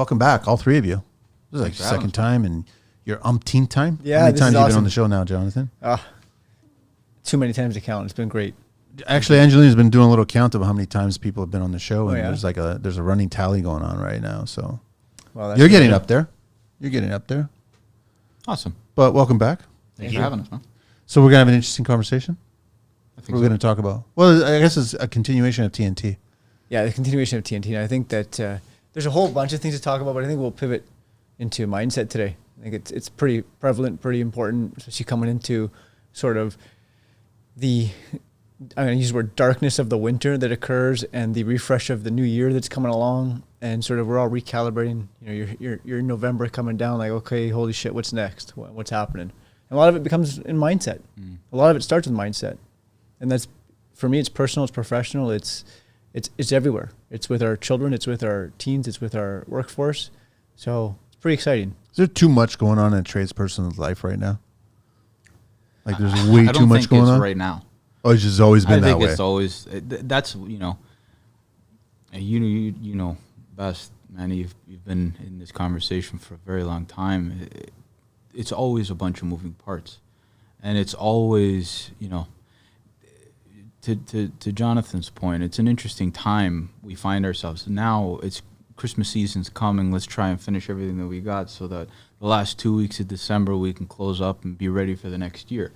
welcome back, all three of you. This is like Thanks your for having second us. time and your umpteenth time. Yeah, How many this times is have you been on awesome. the show now, Jonathan? Too many times to count. It's been great. Actually, Angelina's been doing a little count of how many times people have been on the show, and yeah? there's a running tally going on right now. So Well, that's you're good. getting up there. You're getting up there. Awesome. But welcome back. Thanks for having us, man. So we're gonna have an interesting conversation. I think We're so. gonna talk about. Well, I guess it's a continuation of TNT. Yeah, the continuation of TNT. And I think that there's a whole bunch of things to talk about, but I think we'll pivot into mindset today. I think it's pretty prevalent, pretty important, especially coming into sort of the, I'm going to use the word darkness of the winter that occurs and the refresh of the new year that's coming along. And sort of we're all recalibrating. You know, you're in November coming down like, okay, holy shit, what's next? What's happening? And a lot of it becomes in mindset. A lot of it starts with mindset. And that's, for me, it's personal, it's professional, it's everywhere. It's with our children, it's with our teens, it's with our workforce. So it's pretty exciting. Is there too much going on in a tradesperson's life right now? Like there's way too much going on right now. Oh, it's just always been that way. I think it's always that's you know best, man. You've been in this conversation for a very long time. It's always a bunch of moving parts, and it's always to Jonathan's point. It's an interesting time we find ourselves now. It's Christmas season's coming. Let's try and finish everything that we got so that the last 2 weeks of December we can close up and be ready for the next year.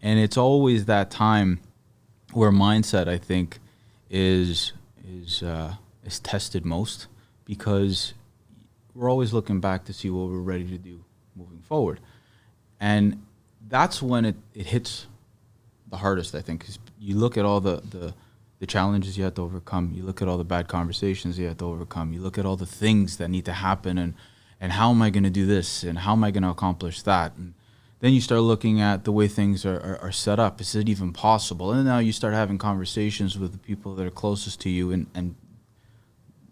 And it's always that time where mindset, I think, is tested most, because we're always looking back to see what we're ready to do moving forward. And that's when it hits the hardest, I think, because you look at all the challenges you have to overcome. You look at all the bad conversations you have to overcome. You look at all the things that need to happen, and how am I going to do this, and how am I going to accomplish that? And then you start looking at the way things are set up. Is it even possible? And now you start having conversations with the people that are closest to you, and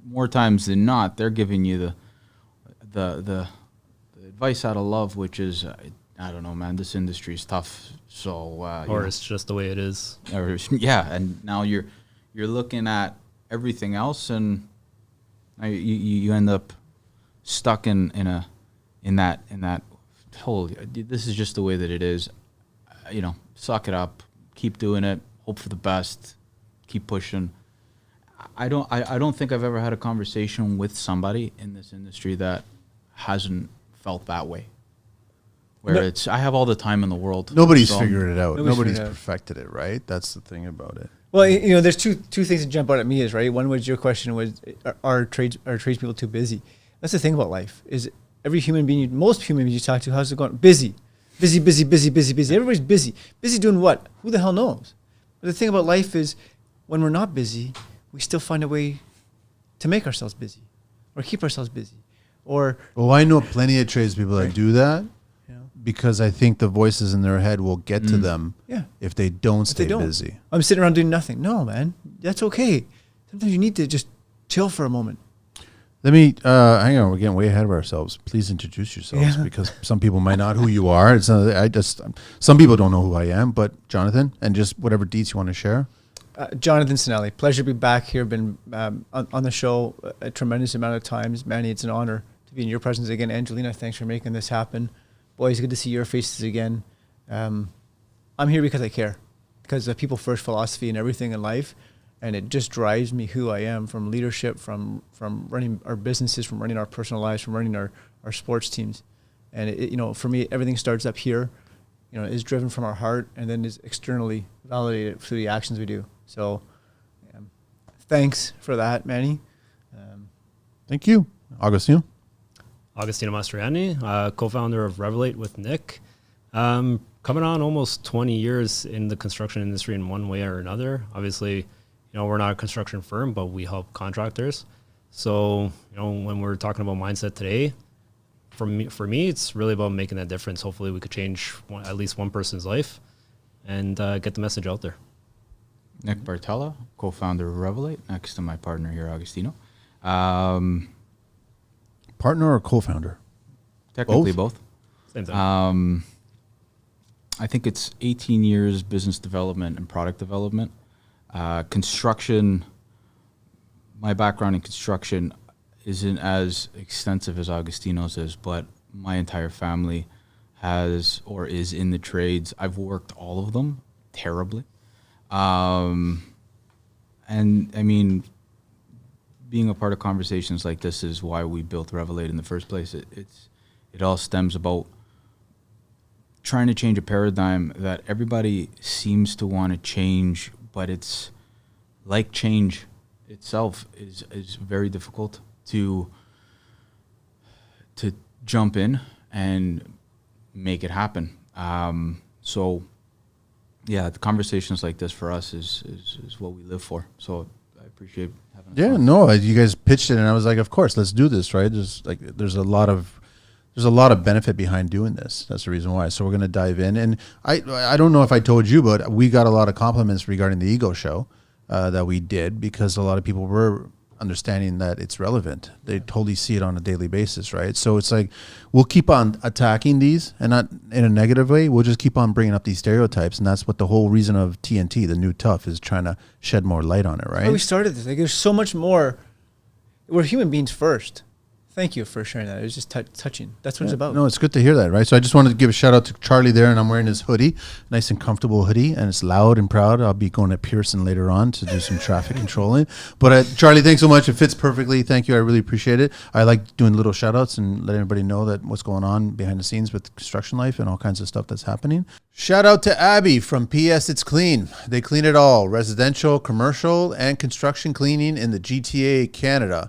more times than not, they're giving you the advice out of love, which is, I don't know, man, this industry is tough. So or it's just the way it is. Yeah, and now you're looking at everything else, and you end up stuck in that whole, this is just the way that it is. Suck it up, keep doing it, hope for the best, keep pushing. I don't think I've ever had a conversation with somebody in this industry that hasn't felt that way. Where I have all the time in the world. Nobody's figured it out. Nobody's figured it out. perfected it, right? That's the thing about it. Well, there's two things that jump out at me is, right? One was your question was, are tradespeople too busy? That's the thing about life, is every human being, most human beings you talk to, how's it going? Busy. Everybody's busy. Busy doing what? Who the hell knows? But the thing about life is, when we're not busy, we still find a way to make ourselves busy or keep ourselves busy. Well, I know plenty of tradespeople that do that, because I think the voices in their head will get to them if they don't stay busy. I'm sitting around doing nothing. No, man, that's okay. Sometimes you need to just chill for a moment. Let me, hang on, we're getting way ahead of ourselves. Please introduce yourselves, because some people might not who you are. It's not, some people don't know who I am, but Jonathan, and just whatever deets you want to share. Jonathan Cinelli, pleasure to be back here. Been on the show a tremendous amount of times. Manny, it's an honor to be in your presence again. Angelina, thanks for making this happen. Boys, good to see your faces again. I'm here because I care, because the people first philosophy and everything in life, and it just drives me who I am, from leadership, from running our businesses, from running our personal lives, from running our sports teams. And for me, everything starts up here, is driven from our heart, and then is externally validated through the actions we do. So thanks for that, Manny. Thank you. Agostino? Agostino Mastriani, co-founder of Revalate with Nick. Coming on almost 20 years in the construction industry in one way or another. Obviously, we're not a construction firm, but we help contractors. So, when we're talking about mindset today, for me, it's really about making that difference. Hopefully we could change at least one person's life and get the message out there. Nick Bartella, co-founder of Revalate, next to my partner here, Agostino. Partner or co-founder? Technically both. Same thing. I think it's 18 years business development and product development. Construction, my background in construction, isn't as extensive as Agostino's is, but my entire family has or is in the trades. I've worked all of them terribly. And I mean, being a part of conversations like this is why we built Revalate in the first place. It all stems about trying to change a paradigm that everybody seems to want to change, but it's like change itself is very difficult to jump in and make it happen. So yeah, the conversations like this for us is what we live for. So I appreciate having us. Yeah, on. no, you guys pitched it, and I was like, of course, let's do this, right? There's a lot of benefit behind doing this. That's the reason why. So we're going to dive in, and I don't know if I told you, but we got a lot of compliments regarding the ego show that we did, because a lot of people were understanding that it's relevant. They totally see it on a daily basis, right? So it's like, we'll keep on attacking these, and not in a negative way. We'll just keep on bringing up these stereotypes, and that's what the whole reason of TNT, the new tough, is trying to shed more light on it, right? We started this. Like, there's so much more. We're human beings first. Thank you for sharing that. It was just touching. That's what it's about. No, it's good to hear that, right? So I just wanted to give a shout out to Charlie there, and I'm wearing his hoodie, nice and comfortable hoodie, and it's loud and proud. I'll be going to Pearson later on to do some traffic controlling. But Charlie, thanks so much. It fits perfectly. Thank you. I really appreciate it. I like doing little shout outs and letting everybody know that what's going on behind the scenes with construction life and all kinds of stuff that's happening. Shout out to Abby from PS It's Clean. They clean it all, residential, commercial, and construction cleaning in the GTA, Canada.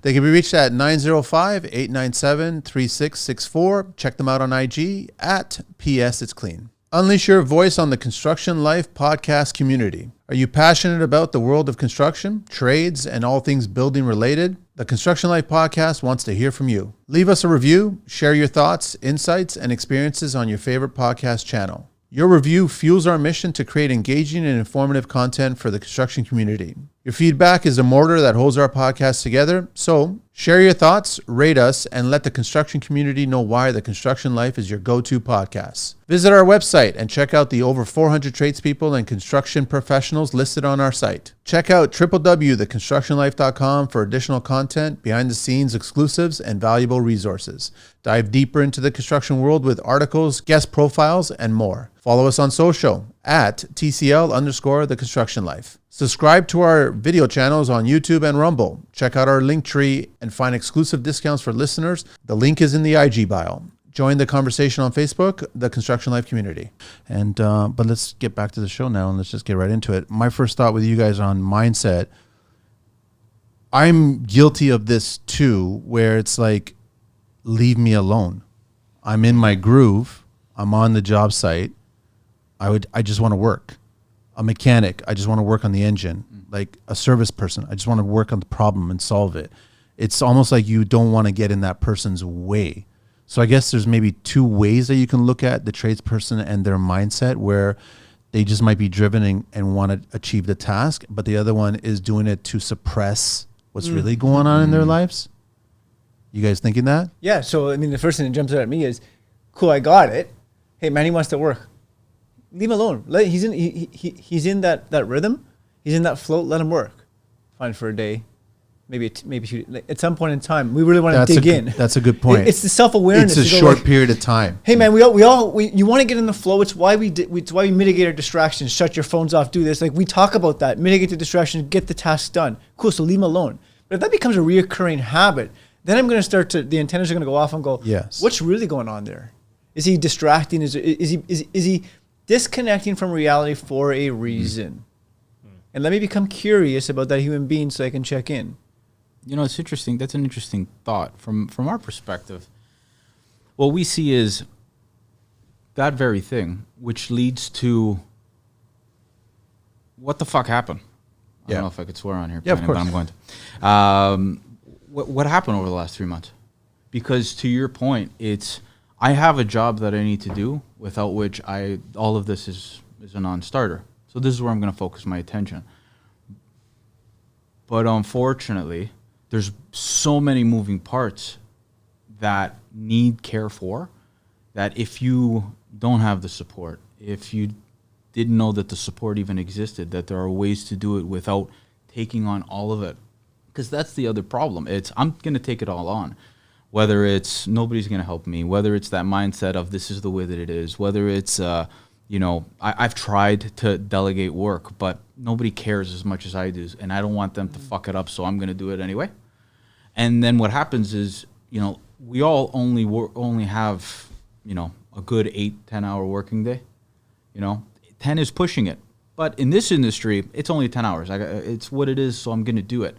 They can be reached at 905-897-3664. Check them out on IG at PS It's Clean. Unleash your voice on the Construction Life podcast community. Are you passionate about the world of construction, trades, and all things building related? The Construction Life podcast wants to hear from you. Leave us a review, share your thoughts, insights, and experiences on your favorite podcast channel. Your review fuels our mission to create engaging and informative content for the construction community. Your feedback is a mortar that holds our podcast together. So share your thoughts, rate us, and let the construction community know why The Construction Life is your go-to podcast. Visit our website and check out the over 400 tradespeople and construction professionals listed on our site. Check out www.theconstructionlife.com for additional content, behind-the-scenes exclusives, and valuable resources. Dive deeper into the construction world with articles, guest profiles, and more. Follow us on social at TCL_The Construction Life. Subscribe to our video channels on YouTube and Rumble. Check out our Linktree and find exclusive discounts for listeners. The link is in the IG bio. Join the conversation on Facebook, the Construction Life community. And but let's get back to the show now, and let's just get right into it. My first thought with you guys on mindset, I'm guilty of this too, where it's like, leave me alone. I'm in my groove. I'm on the job site. I just want to work. A mechanic, I just want to work on the engine. Like a service person, I just want to work on the problem and solve it. It's almost like you don't want to get in that person's way. So I guess there's maybe two ways that you can look at the tradesperson and their mindset, where they just might be driven and want to achieve the task, but the other one is doing it to suppress what's really going on in their lives. You guys thinking that? Yeah. So, I mean, the first thing that jumps out at me is, cool, I got it. Hey, man, he wants to work. Leave him alone. He's in that rhythm. He's in that float. Let him work. Fine for a day. Maybe at some point in time, we really want to dig in. That's a good point. It's the self-awareness. It's a short period of time. Hey man, you want to get in the flow. It's why we mitigate our distractions. Shut your phones off. Do this. Like, we talk about that. Mitigate the distractions. Get the tasks done. Cool. So leave him alone. But if that becomes a reoccurring habit, then I'm going to start to, the antennas are going to go off and go, yes, what's really going on there? Is he distracting? Is he disconnecting from reality for a reason? And let me become curious about that human being so I can check in. You know, it's interesting. That's an interesting thought from our perspective. What we see is that very thing, which leads to what the fuck happened. I don't know if I could swear on here, of course, but I'm going to. What happened over the last 3 months? Because to your point, it's, I have a job that I need to do, without which all of this is a non-starter. So this is where I'm going to focus my attention. But unfortunately, there's so many moving parts that need care for, that if you don't have the support, if you didn't know that the support even existed, that there are ways to do it without taking on all of it Because that's the other problem. It's I'm going to take it all on. Whether it's nobody's going to help me, whether it's that mindset of this is the way that it is, whether it's, I've tried to delegate work, but nobody cares as much as I do. And I don't want them to fuck it up, so I'm going to do it anyway. And then what happens is, we all only have, a good 8-10 hour working day. 10 is pushing it. But in this industry, it's only 10 hours. It's what it is, so I'm going to do it.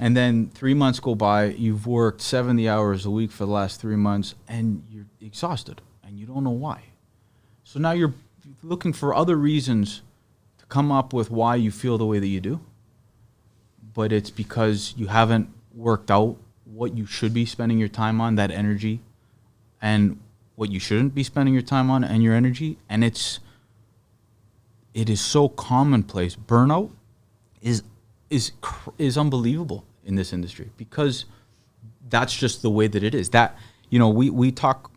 And then 3 months go by, you've worked 70 hours a week for the last 3 months, and you're exhausted, and you don't know why. So now you're looking for other reasons to come up with why you feel the way that you do. But it's because you haven't worked out what you should be spending your time on, that energy, and what you shouldn't be spending your time on and your energy. And it is so commonplace. Burnout is unbelievable in this industry because that's just the way that it is. That, we talk,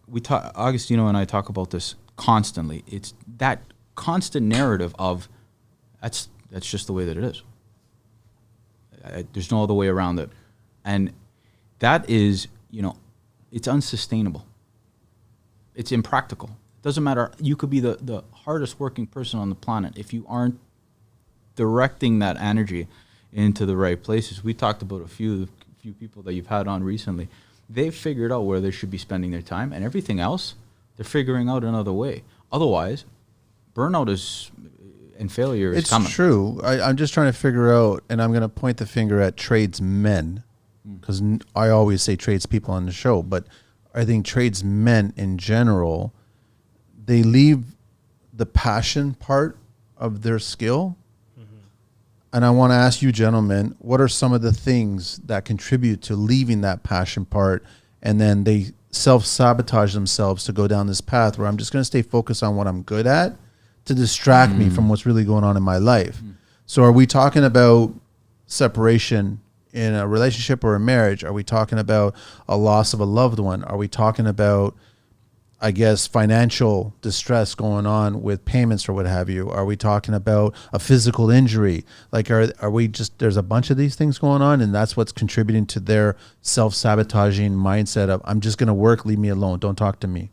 Agostino and I talk about this constantly. It's that constant narrative of that's just the way that it is. There's no other way around it. And that is, it's unsustainable. It's impractical. It doesn't matter. You could be the hardest working person on the planet. If you aren't directing that energy into the right places. We talked about a few people that you've had on recently. They've figured out where they should be spending their time, and everything else, they're figuring out another way. Otherwise, burnout and failure is coming. It's true. I'm just trying to figure out, and I'm going to point the finger at tradesmen, because I always say tradespeople on the show, but I think tradesmen in general, they leave the passion part of their skill. And I want to ask you, gentlemen, what are some of the things that contribute to leaving that passion part, and then they self-sabotage themselves to go down this path where I'm just going to stay focused on what I'm good at to distract me from what's really going on in my life? So are we talking about separation in a relationship or a marriage? Are we talking about a loss of a loved one? Are we talking about, I guess, financial distress going on with payments or what have you? Are we talking about a physical injury? Like, are we just, there's a bunch of these things going on, and that's what's contributing to their self-sabotaging mindset of, I'm just going to work, leave me alone, don't talk to me?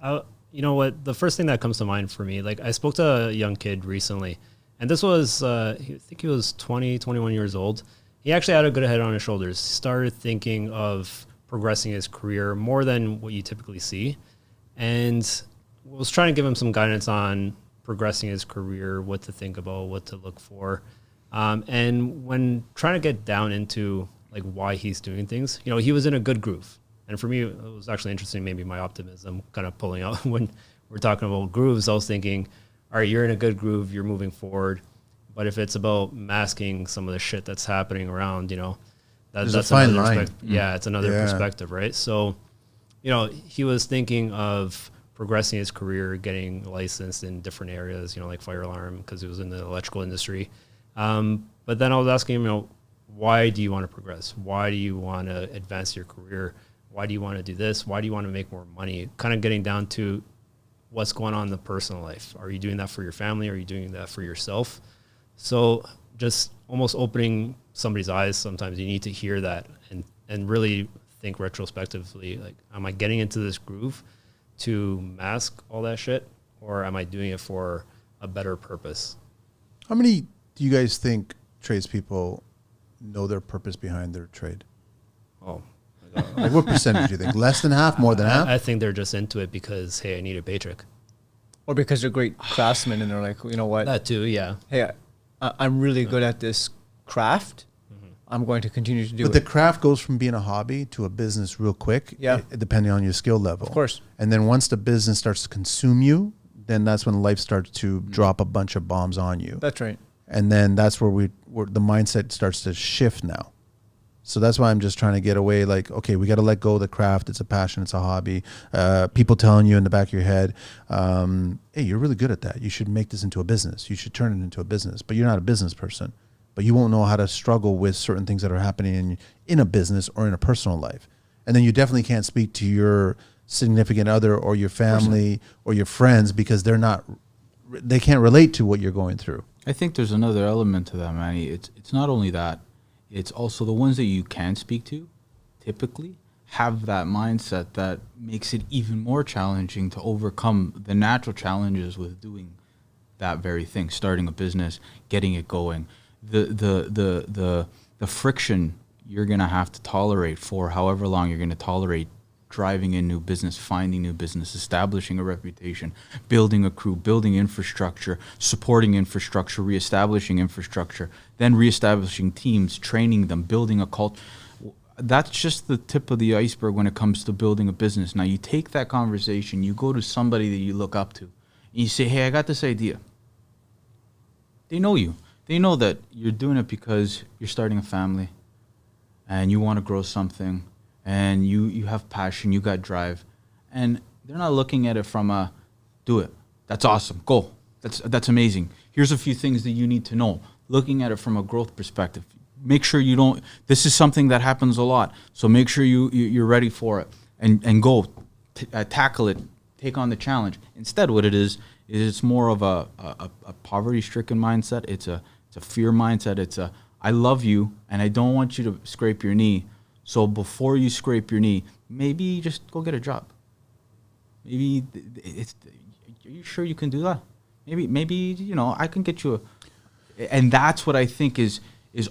You know what? The first thing that comes to mind for me, like I spoke to a young kid recently, and this was, I think he was 20, 21 years old. He actually had a good head on his shoulders. Started thinking of progressing his career more than what you typically see, and was trying to give him some guidance on progressing his career, what to think about, what to look for, and when trying to get down into like why he's doing things, he was in a good groove. And for me, it was actually interesting, maybe my optimism kind of pulling out when we're talking about grooves. I was thinking, all right, you're in a good groove, you're moving forward, but if it's about masking some of the shit that's happening around, that's a fine line. Yeah, it's another perspective, right? So, he was thinking of progressing his career, getting licensed in different areas, like fire alarm, because he was in the electrical industry. But then I was asking him, why do you want to progress? Why do you want to advance your career? Why do you want to do this? Why do you want to make more money? Kind of getting down to what's going on in the personal life. Are you doing that for your family? Are you doing that for yourself? So just almost opening somebody's eyes. Sometimes you need to hear that and really think retrospectively, like, am I getting into this groove to mask all that shit, or am I doing it for a better purpose? How many do you guys think tradespeople know their purpose behind their trade? Oh, like what percentage do you think? Less than half, more than half? I think they're just into it because, hey, I need a paycheck. Or because they're great craftsmen and they're like, you know what? That too, yeah. Hey, I'm really good at this craft. I'm going to continue to do it. But the craft goes from being a hobby to a business real quick, depending on your skill level. Of course. And then once the business starts to consume you, then that's when life starts to drop a bunch of bombs on you. That's right. And then that's where the mindset starts to shift now. So that's why I'm just trying to get away. Like, okay, we got to let go of the craft. It's a passion. It's a hobby. People telling you in the back of your head, hey, you're really good at that. You should make this into a business. You should turn it into a business. But you're not a business person. But you won't know how to struggle with certain things that are happening in a business or in a personal life. And then you definitely can't speak to your significant other or your family or your friends because they can't relate to what you're going through. I think there's another element to that, Manny. It's not only that. it's also the ones that you can speak to, typically, have that mindset that makes it even more challenging to overcome the natural challenges with doing that very thing, starting a business, getting it going. The friction you're going to have to tolerate for however long you're going to tolerate driving in new business, finding new business, establishing a reputation, building a crew, building infrastructure, supporting infrastructure, reestablishing infrastructure, then reestablishing teams, training them, building a culture. That's just the tip of the iceberg when it comes to building a business. Now, you take that conversation, you go to somebody that you look up to, and you say, hey, I got this idea. They know you. They know that you're doing it because you're starting a family and you want to grow something and you have passion, you got drive. And they're not looking at it from a, do it. That's awesome. Go. That's amazing. Here's a few things that you need to know. Looking at it from a growth perspective. Make sure you don't, this is something that happens a lot. So make sure you're ready for it and go tackle it, take on the challenge. Instead, what it is it's more of a poverty-stricken mindset. It's a fear mindset. It's a, I love you and I don't want you to scrape your knee. So before you scrape your knee, maybe just go get a job. Maybe are you sure you can do that? Maybe I can get you and that's what I think is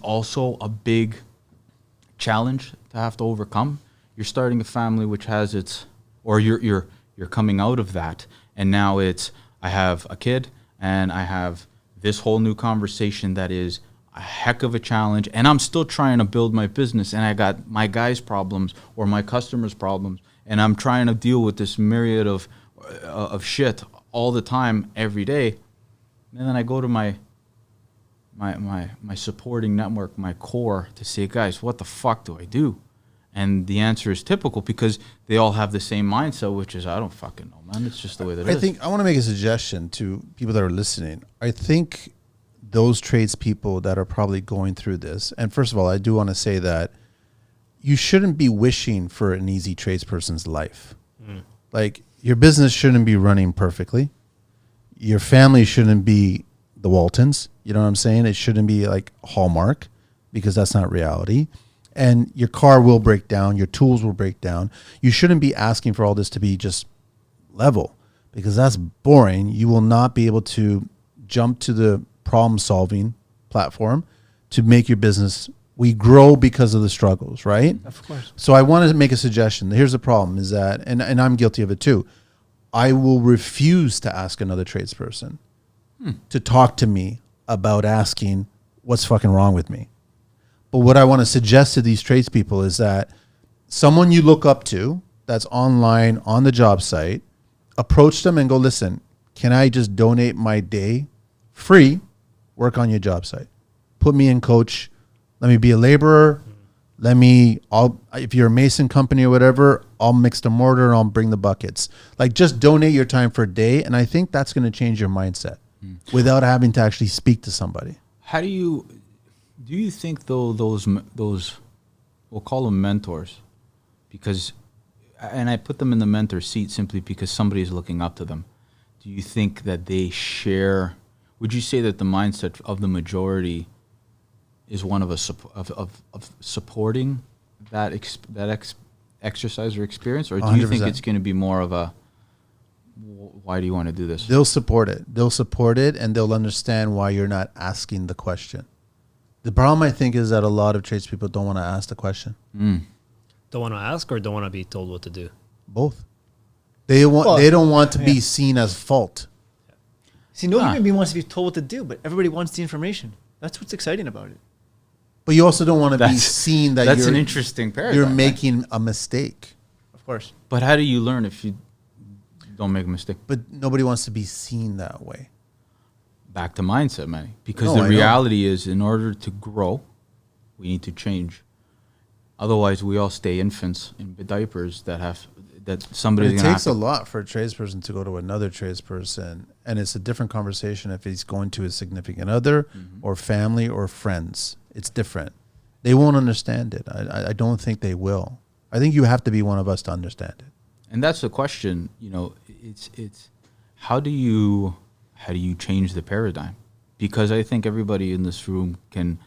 also a big challenge to have to overcome. You're starting a family which has its, or you're coming out of that, and now it's, I have a kid and I have this whole new conversation that is a heck of a challenge, and I'm still trying to build my business, and I got my guys' problems or my customers' problems, and I'm trying to deal with this myriad of all the time, every day. And then I go to my supporting network, my core, to say, guys, what the fuck do I do? And the answer is typical because they all have the same mindset, which is, I don't fucking know, man. It's just the way that it is. I think I want to make a suggestion to people that are listening. I think those tradespeople that are probably going through this, and first of all, I do want to say that you shouldn't be wishing for an easy tradesperson's life. Like, your business shouldn't be running perfectly. Your family shouldn't be the Waltons. You know what I'm saying? It shouldn't be like Hallmark, because that's not reality. And your car will break down. Your tools will break down. You shouldn't be asking for all this to be just level, because that's boring. You will not be able to jump to the problem-solving platform to make your business. We grow because of the struggles, right? Of course. So I wanted to make a suggestion. Here's the problem is that, and I'm guilty of it too, I will refuse to ask another tradesperson to talk to me about asking what's fucking wrong with me. But what I want to suggest to these tradespeople is that someone you look up to that's online on the job site, approach them and go, listen, can I just donate my day free, work on your job site? Put me in, coach. Let me be a laborer. If you're a mason company or whatever, I'll mix the mortar and I'll bring the buckets. Like, just donate your time for a day. And I think that's going to change your mindset without having to actually speak to somebody. How do you think though those we'll call them mentors, because, and I put them in the mentor seat simply because somebody is looking up to them. Do you think that they share? Would you say that the mindset of the majority is one of supporting that exercise or experience, or do you 100%. think it's going to be more of a, why do you want to do this? They'll support it. They'll support it, and they'll understand why you're not asking the question. The problem, I think, is that a lot of tradespeople don't want to ask the question. Don't want to ask, or don't want to be told what to do? Both. They don't want to be seen as fault. See, nobody wants to be told what to do, but everybody wants the information. That's what's exciting about it. But you also don't want to be seen that that's an interesting paradigm. You're making a mistake. Of course. But how do you learn if you don't make a mistake? But nobody wants to be seen that way. Back to mindset, man. Because No, the I reality is, in order to grow, we need to change. Otherwise, we all stay infants in diapers that somebody's It going to takes a lot for a tradesperson to go to another tradesperson, and it's a different conversation if he's going to a significant other or family or friends. It's different. They won't understand it. I don't think they will. I think you have to be one of us to understand it. And that's the question. It's how do you change the paradigm? Because I think everybody in this room can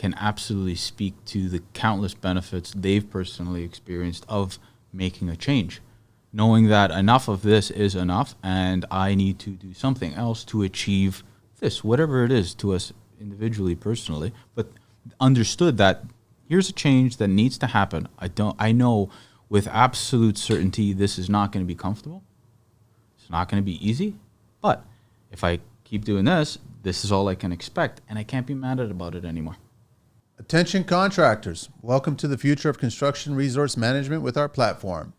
can absolutely speak to the countless benefits they've personally experienced of making a change, knowing that enough of this is enough and I need to do something else to achieve this, whatever it is to us individually, personally, but understood that here's a change that needs to happen. I know with absolute certainty this is not going to be comfortable. It's not going to be easy, but if I keep doing this, this is all I can expect, and I can't be mad about it anymore. Attention contractors, welcome to the future of construction resource management with our platform,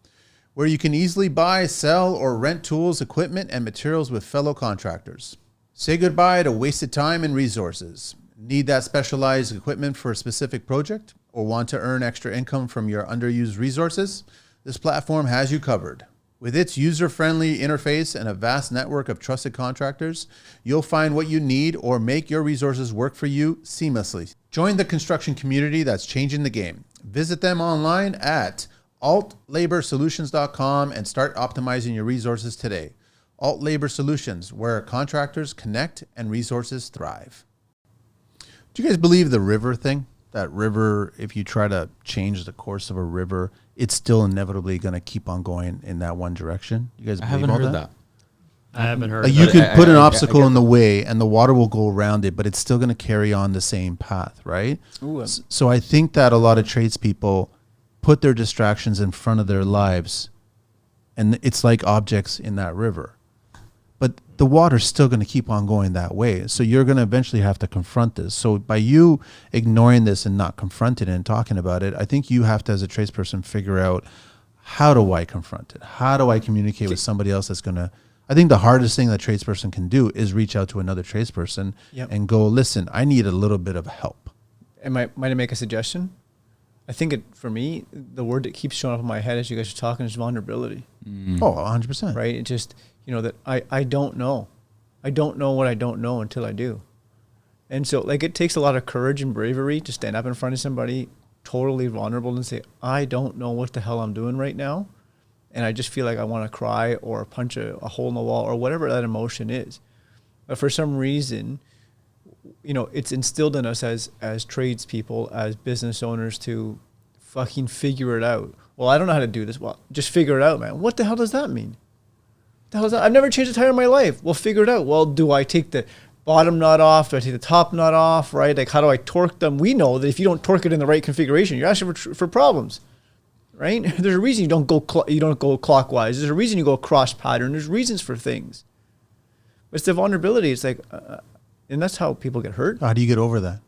where you can easily buy, sell, or rent tools, equipment, and materials with fellow contractors. Say goodbye to wasted time and resources. Need that specialized equipment for a specific project, or want to earn extra income from your underused resources? This platform has you covered. With its user-friendly interface and a vast network of trusted contractors, you'll find what you need or make your resources work for you seamlessly. Join the construction community that's changing the game. Visit them online at altlaborsolutions.com and start optimizing your resources today. Alt Labor Solutions, where contractors connect and resources thrive. Do you guys believe the river thing? That river, if you try to change the course of a river, it's still inevitably going to keep on going in that one direction. You guys believe all that? I haven't heard. Like you could put an obstacle in the way and the water will go around it, but it's still going to carry on the same path, right? Ooh, So I think that a lot of tradespeople put their distractions in front of their lives, and it's like objects in that river. But the water's still going to keep on going that way. So you're going to eventually have to confront this. So by you ignoring this and not confronting it and talking about it, I think you have to, as a tradesperson, figure out, how do I confront it? How do I communicate with somebody else that's going to... I think the hardest thing that tradesperson can do is reach out to another tradesperson and go, listen, I need a little bit of help. And might I make a suggestion? I think for me, the word that keeps showing up in my head as you guys are talking is vulnerability. Oh, 100%. Right? It just... that I don't know. I don't know what I don't know until I do. And so it takes a lot of courage and bravery to stand up in front of somebody totally vulnerable and say, I don't know what the hell I'm doing right now. And I just feel like I want to cry or punch a hole in the wall or whatever that emotion is. But for some reason, it's instilled in us as tradespeople, as business owners to fucking figure it out. Well, I don't know how to do this. Well, just figure it out, man. What the hell does that mean? I've never changed a tire in my life. Well, figure it out. Well, do I take the bottom nut off? Do I take the top nut off? Right? How do I torque them? We know that if you don't torque it in the right configuration, you're asking for problems. Right? There's a reason you don't go clockwise. There's a reason you go cross pattern. There's reasons for things. But it's the vulnerability. It's and that's how people get hurt. How do you get over that?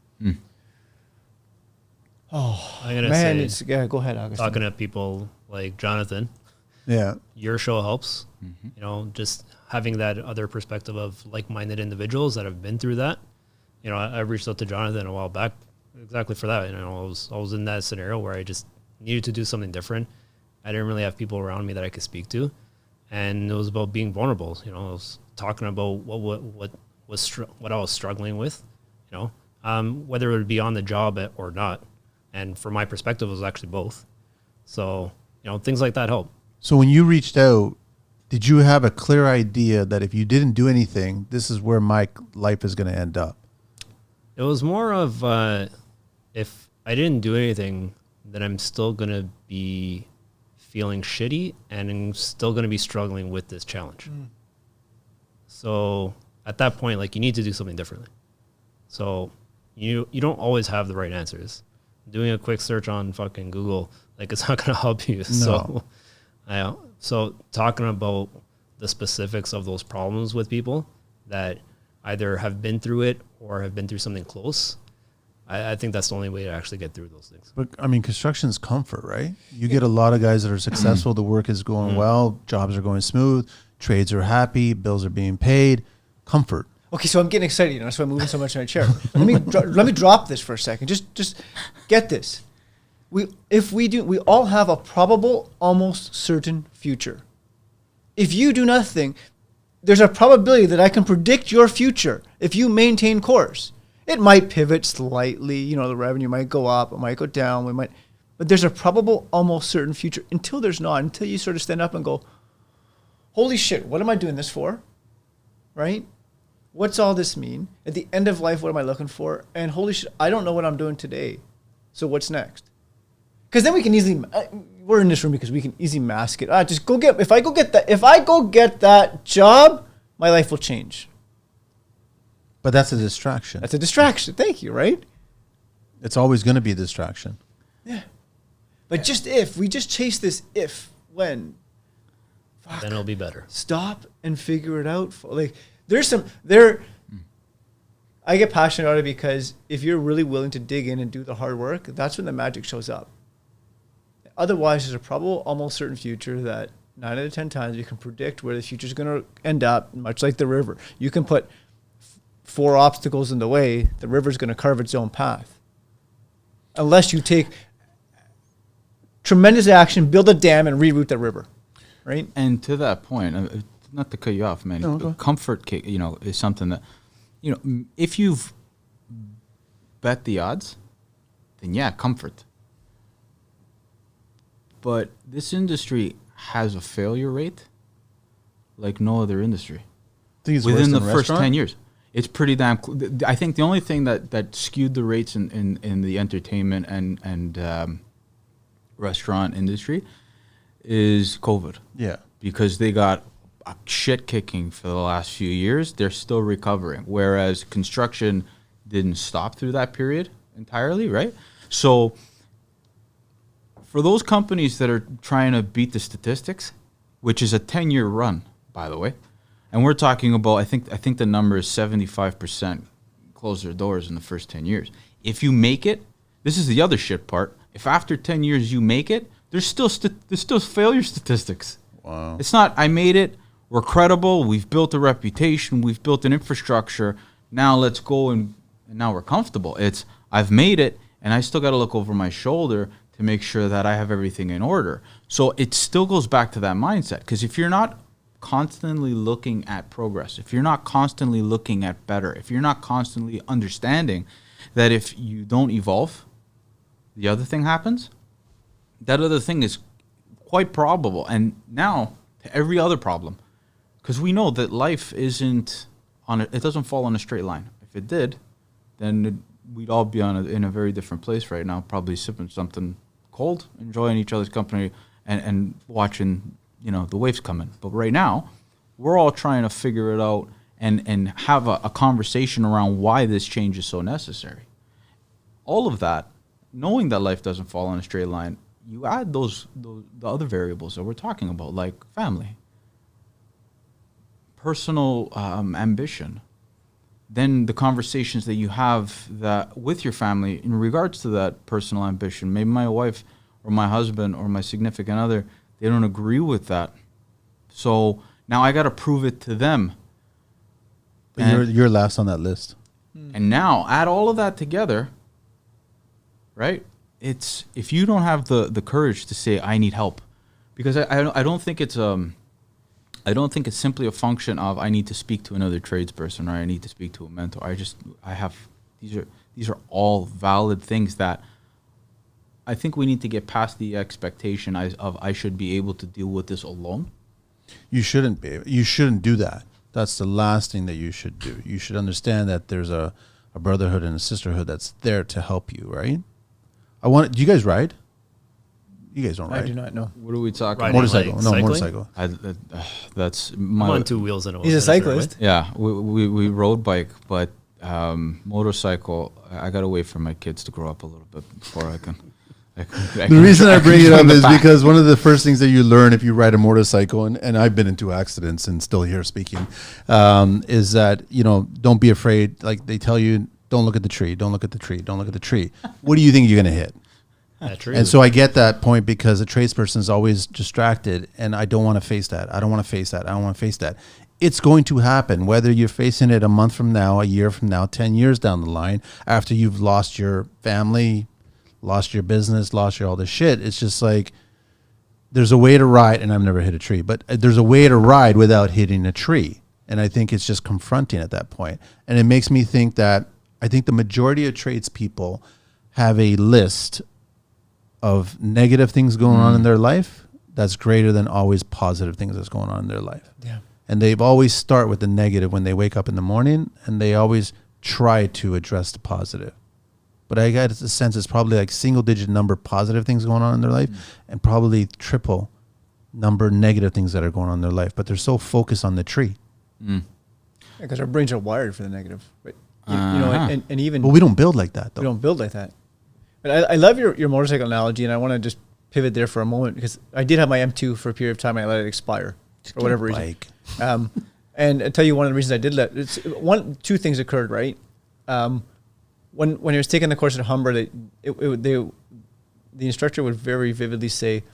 Oh, I'm gonna man, say, go ahead, Agostino. talking to people like Jonathan, Yeah. your show helps. Just having that other perspective of like-minded individuals that have been through that. I reached out to Jonathan a while back exactly for that. I was in that scenario where I just needed to do something different. I didn't really have people around me that I could speak to, and it was about being vulnerable. I was talking about what I was struggling with, whether it would be on the job or not. And from my perspective, it was actually both. So, things like that help. So when you reached out, did you have a clear idea that if you didn't do anything, this is where my life is going to end up? It was more of if I didn't do anything, then I'm still going to be feeling shitty and I'm still going to be struggling with this challenge. So at that point, you need to do something differently. So you don't always have the right answers. Doing a quick search on fucking Google, it's not going to help you. No. So talking about the specifics of those problems with people that either have been through it or have been through something close, I think that's the only way to actually get through those things. But construction's comfort, right? You get a lot of guys that are successful. The work is going well. Jobs are going smooth. Trades are happy. Bills are being paid. Comfort. Okay, so I'm getting excited. That's why I'm moving so much in my chair. Let me drop this for a second. Just get this. We all have a probable, almost certain future. If you do nothing, there's a probability that I can predict your future if you maintain course. It might pivot slightly. The revenue might go up, it might go down. But there's a probable, almost certain future until there's not. Until you sort of stand up and go, "Holy shit! What am I doing this for?" Right? What's all this mean? At the end of life, what am I looking for? And holy shit, I don't know what I'm doing today. So what's next? Because then we can easily, we're in this room because we can easily mask it. If I go get that job, my life will change. But that's a distraction. That's a distraction. Thank you, right? It's always going to be a distraction. Yeah. But just if, we just chase this if, when. Fuck. Then it'll be better. Stop and figure it out. Like, I get passionate about it because if you're really willing to dig in and do the hard work, that's when the magic shows up. Otherwise, there's a probable, almost certain future that 9 out of 10 times you can predict where the future is going to end up, much like the river. You can put 4 obstacles in the way, the river's going to carve its own path. Unless you take tremendous action, build a dam, and reroute the river, right? And to that point, not to cut you off, man, No, comfort, is something that, if you've bet the odds, then yeah, comfort. But this industry has a failure rate like no other industry. I think it's within worse the than first restaurant? 10 years. It's pretty damn. I think the only thing that skewed the rates in the entertainment and restaurant industry is COVID. Yeah. Because they got a shit kicking for the last few years. They're still recovering. Whereas construction didn't stop through that period entirely, right? So for those companies that are trying to beat the statistics, which is a 10-year run, by the way, and we're talking about, I think the number is 75% close their doors in the first 10 years. If you make it, this is the other shit part. If after 10 years you make it, there's still failure statistics. Wow. It's not, I made it, we're credible, we've built a reputation, we've built an infrastructure, now let's go and now we're comfortable. It's, I've made it, and I still got to look over my shoulder to make sure that I have everything in order. So it still goes back to that mindset. Because if you're not constantly looking at progress, if you're not constantly looking at better, if you're not constantly understanding that if you don't evolve, the other thing happens, that other thing is quite probable. And now to every other problem, because we know that life isn't it doesn't fall on a straight line. If it did, then we'd all be in a very different place right now, probably sipping something cold, enjoying each other's company, and watching, the waves coming. But right now, we're all trying to figure it out and have a conversation around why this change is so necessary. All of that, knowing that life doesn't fall on a straight line, you add the other variables that we're talking about, like family, personal ambition, then the conversations that you have that with your family in regards to that personal ambition. Maybe my wife or my husband or my significant other, they don't agree with that. So now I got to prove it to them. But you're last on that list. And now add all of that together, right? It's, if you don't have the courage to say, I need help, because I don't think it's simply a function of I need to speak to another tradesperson or I need to speak to a mentor. These are all valid things that I think we need to get past the expectation of I should be able to deal with this alone. You shouldn't be. You shouldn't do that. That's the last thing that you should do. You should understand that there's a brotherhood and a sisterhood that's there to help you, right? Do you guys ride? You guys don't ride. I do not know. What are we talking Riding, about? Motorcycle. like, No, cycling? motorcycle. That's I'm my. on 2 wheels and a He's a motorcycle, cyclist. Yeah, we road bike, but motorcycle. I gotta wait for my kids to grow up a little bit before I can. The reason I bring it up is because one of the first things that you learn if you ride a motorcycle, and I've been in 2 accidents and still here speaking, is that, don't be afraid. Like they tell you, don't look at the tree, don't look at the tree, don't look at the tree. What do you think you're going to hit? Yeah, true. And so I get that point because a tradesperson is always distracted, and I don't want to face that. I don't want to face that. I don't want to face that. It's going to happen, whether you're facing it a month from now, a year from now, 10 years down the line, after you've lost your family, lost your business, lost your all this shit. It's just like there's a way to ride, and I've never hit a tree, but there's a way to ride without hitting a tree. And I think it's just confronting at that point. And it makes me think that I think the majority of tradespeople have a list of negative things going on in their life that's greater than always positive things that's going on in their life. Yeah. And they've always start with the negative when they wake up in the morning, and they always try to address the positive. But I got the sense it's probably like single digit number positive things going on in their life and probably triple number negative things that are going on in their life. But they're so focused on the tree. Because our brains are wired for the negative. But, you know, and even... But we don't build like that, though. We don't build like that. But I love your motorcycle analogy, and I want to just pivot there for a moment because I did have my M2 for a period of time and I let it expire for whatever reason. And I'll tell you one of the reasons I did two things occurred, right? When he was taking the course at Humber, the instructor would very vividly say,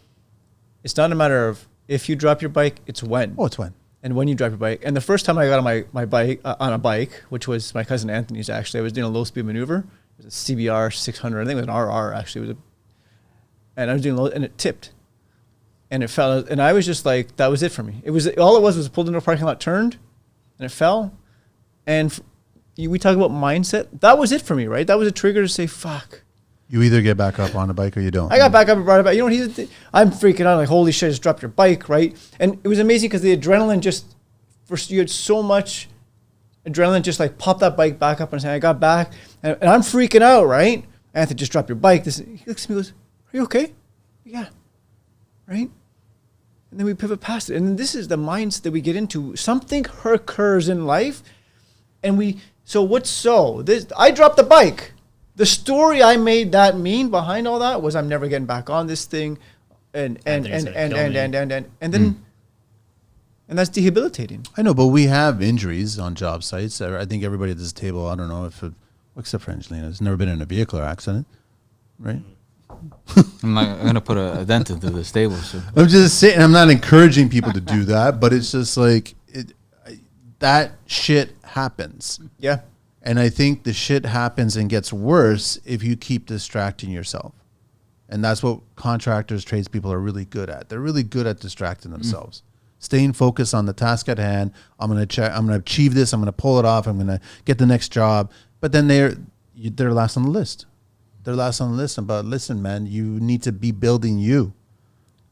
it's not a matter of if you drop your bike, it's when. Oh, it's when. And when you drop your bike. And the first time I got on my bike, on a bike, which was my cousin Anthony's actually, I was doing a low speed maneuver. It was a CBR 600, I think it was an RR actually. And I was doing low, and it tipped. And it fell, and I was just like, that was it for me. All it was pulled into a parking lot, turned, and it fell. And we talk about mindset. That was it for me, right? That was a trigger to say, fuck. You either get back up on a bike or you don't. I got back up and brought it back. You know, I'm freaking out, like, holy shit, I just dropped your bike, right? And it was amazing because the adrenaline you had so much adrenaline just like popped that bike back up and I got back and I'm freaking out, right? Anthony, just drop your bike. He looks at me and goes, are you okay? Yeah. Right? And then we pivot past it. And then this is the mindset that we get into. Something occurs in life and I dropped the bike. The story I made that mean behind all that was I'm never getting back on this thing, and that's debilitating. I know, but we have injuries on job sites. I think everybody at this table, I don't know except for Angelina, has never been in a vehicular accident, right? I'm going to put a dent into this table. So. I'm just saying, I'm not encouraging people to do that, but it's just like that shit happens. Yeah. And I think the shit happens and gets worse if you keep distracting yourself. And that's what contractors, tradespeople are really good at. They're really good at distracting themselves. Staying focused on the task at hand. I'm going to achieve this. I'm going to pull it off. I'm going to get the next job. But then they're last on the list. They're last on the list. But listen, man, you need to be building you.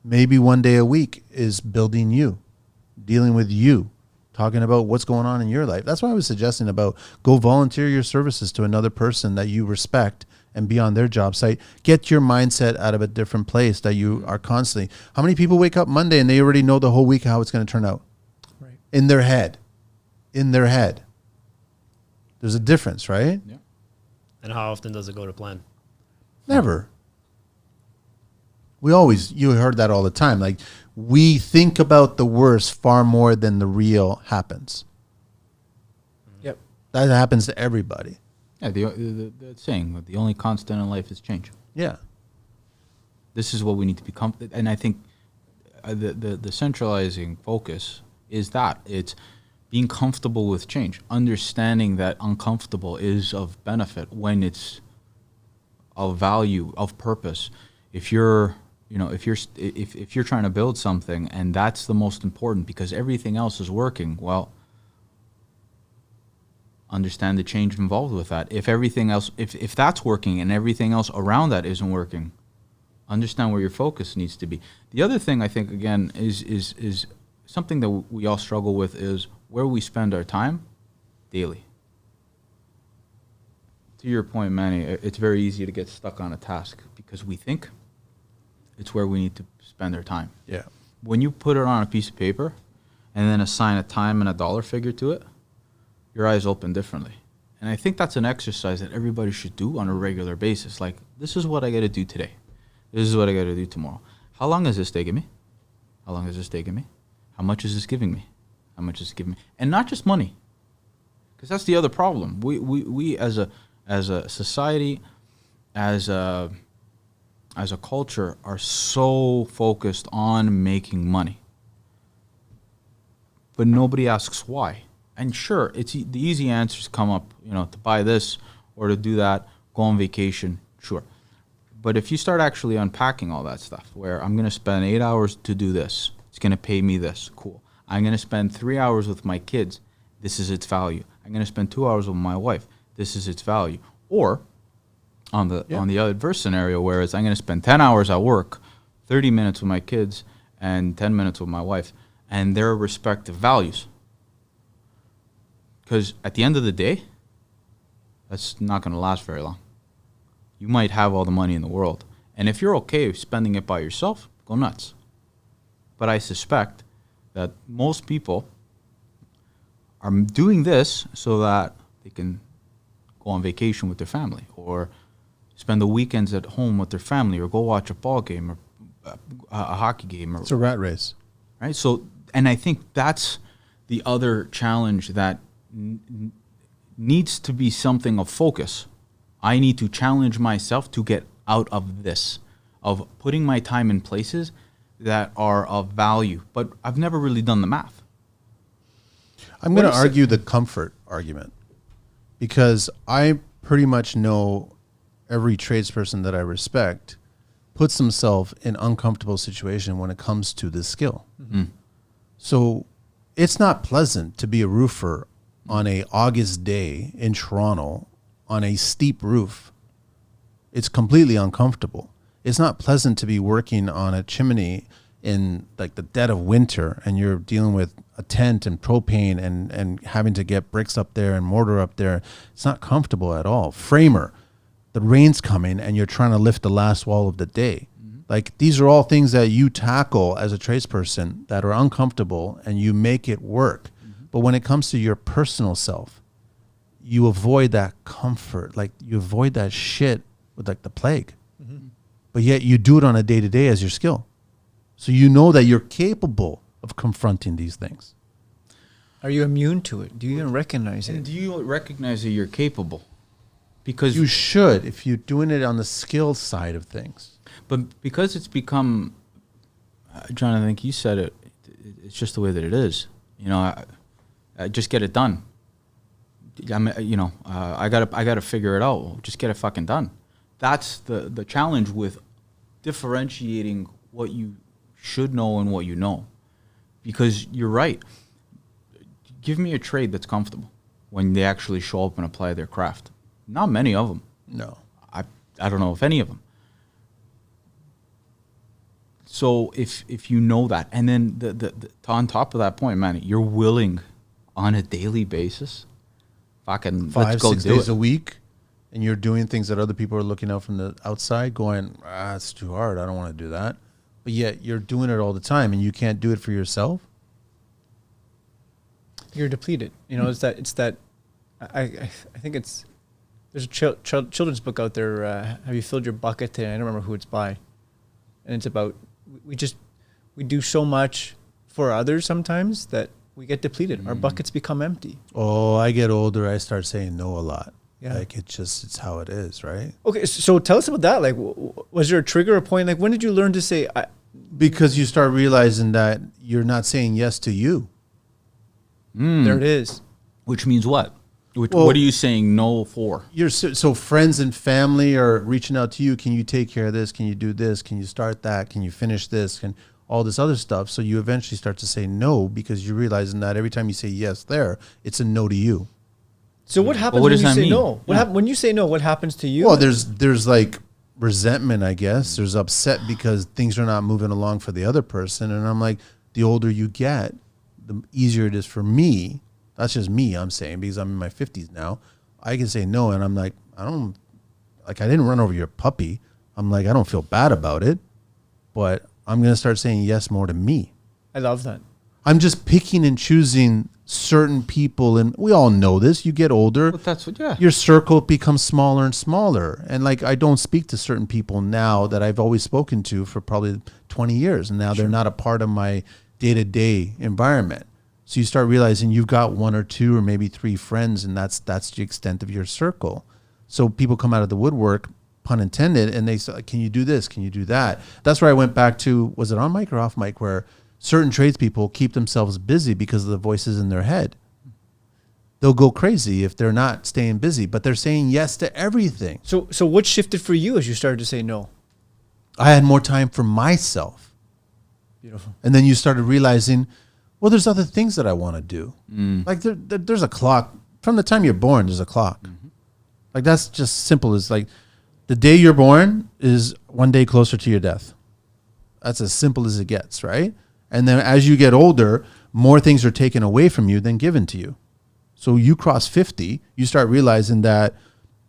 Maybe one day a week is building you, dealing with you. Talking about what's going on in your life. That's why I was suggesting about go volunteer your services to another person that you respect and be on their job site. Get your mindset out of a different place that you are constantly. How many people wake up Monday and they already know the whole week how it's going to turn out? Right. In their head. There's a difference, right? Yeah. And how often does it go to plan? Never. You heard that all the time. Like, we think about the worst far more than the real happens. Yep. That happens to everybody. Yeah, the saying, the only constant in life is change. Yeah. This is what we need to become. And I think the centralizing focus is that. It's being comfortable with change, understanding that uncomfortable is of benefit when it's of value, of purpose. If you're trying to build something and that's the most important because everything else is working, well, understand the change involved with that. If everything else, if that's working and everything else around that isn't working, understand where your focus needs to be. The other thing I think, again, is something that we all struggle with is where we spend our time daily. To your point, Manny, it's very easy to get stuck on a task because we think it's where we need to spend our time. Yeah. When you put it on a piece of paper and then assign a time and a dollar figure to it, your eyes open differently. And I think that's an exercise that everybody should do on a regular basis. Like, this is what I got to do today. This is what I got to do tomorrow. How long is this taking me? How long is this taking me? How much is this giving me? How much is it giving me? And not just money. Because that's the other problem. We as a society, as a culture, are so focused on making money. But nobody asks why. And sure, the easy answers come up, to buy this or to do that, go on vacation, sure. But if you start actually unpacking all that stuff, where I'm going to spend 8 hours to do this, it's going to pay me this, cool. I'm going to spend 3 hours with my kids, this is its value. I'm going to spend 2 hours with my wife, this is its value. Or on the adverse scenario, whereas I'm going to spend 10 hours at work, 30 minutes with my kids, and 10 minutes with my wife, and their respective values. Because at the end of the day, that's not going to last very long. You might have all the money in the world. And if you're okay spending it by yourself, go nuts. But I suspect that most people are doing this so that they can go on vacation with their family or spend the weekends at home with their family or go watch a ball game or a hockey game. It's a rat race. Right? So, and I think that's the other challenge that needs to be something of focus. I need to challenge myself to get out of this, of putting my time in places that are of value. But I've never really done the math. I'm going to argue the comfort argument because I pretty much know every tradesperson that I respect puts themselves in uncomfortable situation when it comes to this skill. Mm-hmm. So it's not pleasant to be a roofer on a August day in Toronto on a steep roof. It's completely uncomfortable. It's not pleasant to be working on a chimney in like the dead of winter and you're dealing with a tent and propane and having to get bricks up there and mortar up there. It's not comfortable at all. Framer, the rain's coming and you're trying to lift the last wall of the day. Mm-hmm. Like these are all things that you tackle as a tradesperson that are uncomfortable and you make it work. Mm-hmm. But when it comes to your personal self, you avoid that comfort. Like you avoid that shit with like the plague. Mm-hmm. But yet you do it on a day-to-day as your skill. So you know that you're capable of confronting these things. Are you immune to it? Do you even recognize it? And do you recognize that you're capable? Because you should if you're doing it on the skill side of things. But because it's become, John, I think you said it, it's just the way that it is. You know, I just get it done. I gotta figure it out. Just get it fucking done. That's the challenge with differentiating what you should know and what you know. Because you're right. Give me a trade that's comfortable when they actually show up and apply their craft. Not many of them. No. I don't know if any of them. So if you know that, and then the on top of that point, man, you're willing on a daily basis, fucking 5-6 days a week, and you're doing things that other people are looking out from the outside going, it's too hard. I don't want to do that. But yet you're doing it all the time and you can't do it for yourself. You're depleted. You know, it's that I think it's, there's a children's book out there. Have you filled your bucket today? I don't remember who it's by. And it's about, we do so much for others sometimes that we get depleted. Our buckets become empty. Oh, I get older. I start saying no a lot. Yeah. Like it's how it is, right? Okay, so tell us about that. Like, was there a trigger or point? Like, when did you learn to say? Because you start realizing that you're not saying yes to you. There it is. Which means what? What are you saying no for? So friends and family are reaching out to you. Can you take care of this? Can you do this? Can you start that? Can you finish this? Can all this other stuff? So you eventually start to say no because you're realizing that every time you say yes there, it's a no to you. So what happens when you say no? When you say no, what happens to you? Well, there's like resentment, I guess. There's upset because things are not moving along for the other person. And I'm like, the older you get, the easier it is for me. That's just me, I'm saying, because I'm in my 50s now. I can say no, and I'm like, I didn't run over your puppy. I'm like, I don't feel bad about it, but I'm going to start saying yes more to me. I love that. I'm just picking and choosing certain people, and we all know this. You get older, But that's what, yeah. your circle becomes smaller and smaller. And like, I don't speak to certain people now that I've always spoken to for probably 20 years, and now they're not a part of my day-to-day environment. So you start realizing you've got 1 or 2 or maybe 3 friends, and that's the extent of your circle. So people come out of the woodwork, pun intended, and they say, can you do this? Can you do that? That's where I went back to, was it on mic or off mic, where certain tradespeople keep themselves busy because of the voices in their head. They'll go crazy if they're not staying busy, but they're saying yes to everything. So what shifted for you as you started to say no? I had more time for myself. Beautiful. And then you started realizing, well, there's other things that I want to do. Like there's a clock. From the time you're born, there's a clock. Mm-hmm. Like that's just simple as like the day you're born is one day closer to your death. That's as simple as it gets, right? And then as you get older, more things are taken away from you than given to you. So you cross 50, you start realizing that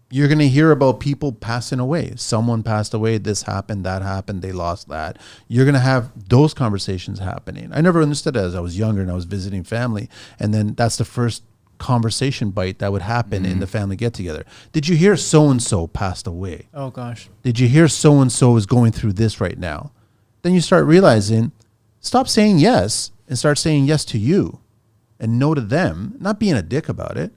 you're going to hear about people passing away. Someone passed away, this happened, that happened, they lost that. You're going to have those conversations happening. I never understood that as I was younger and I was visiting family. And then that's the first conversation bite that would happen in the family get together. Did you hear so-and-so passed away? Oh, gosh. Did you hear so-and-so is going through this right now? Then you start realizing, stop saying yes and start saying yes to you and no to them, not being a dick about it.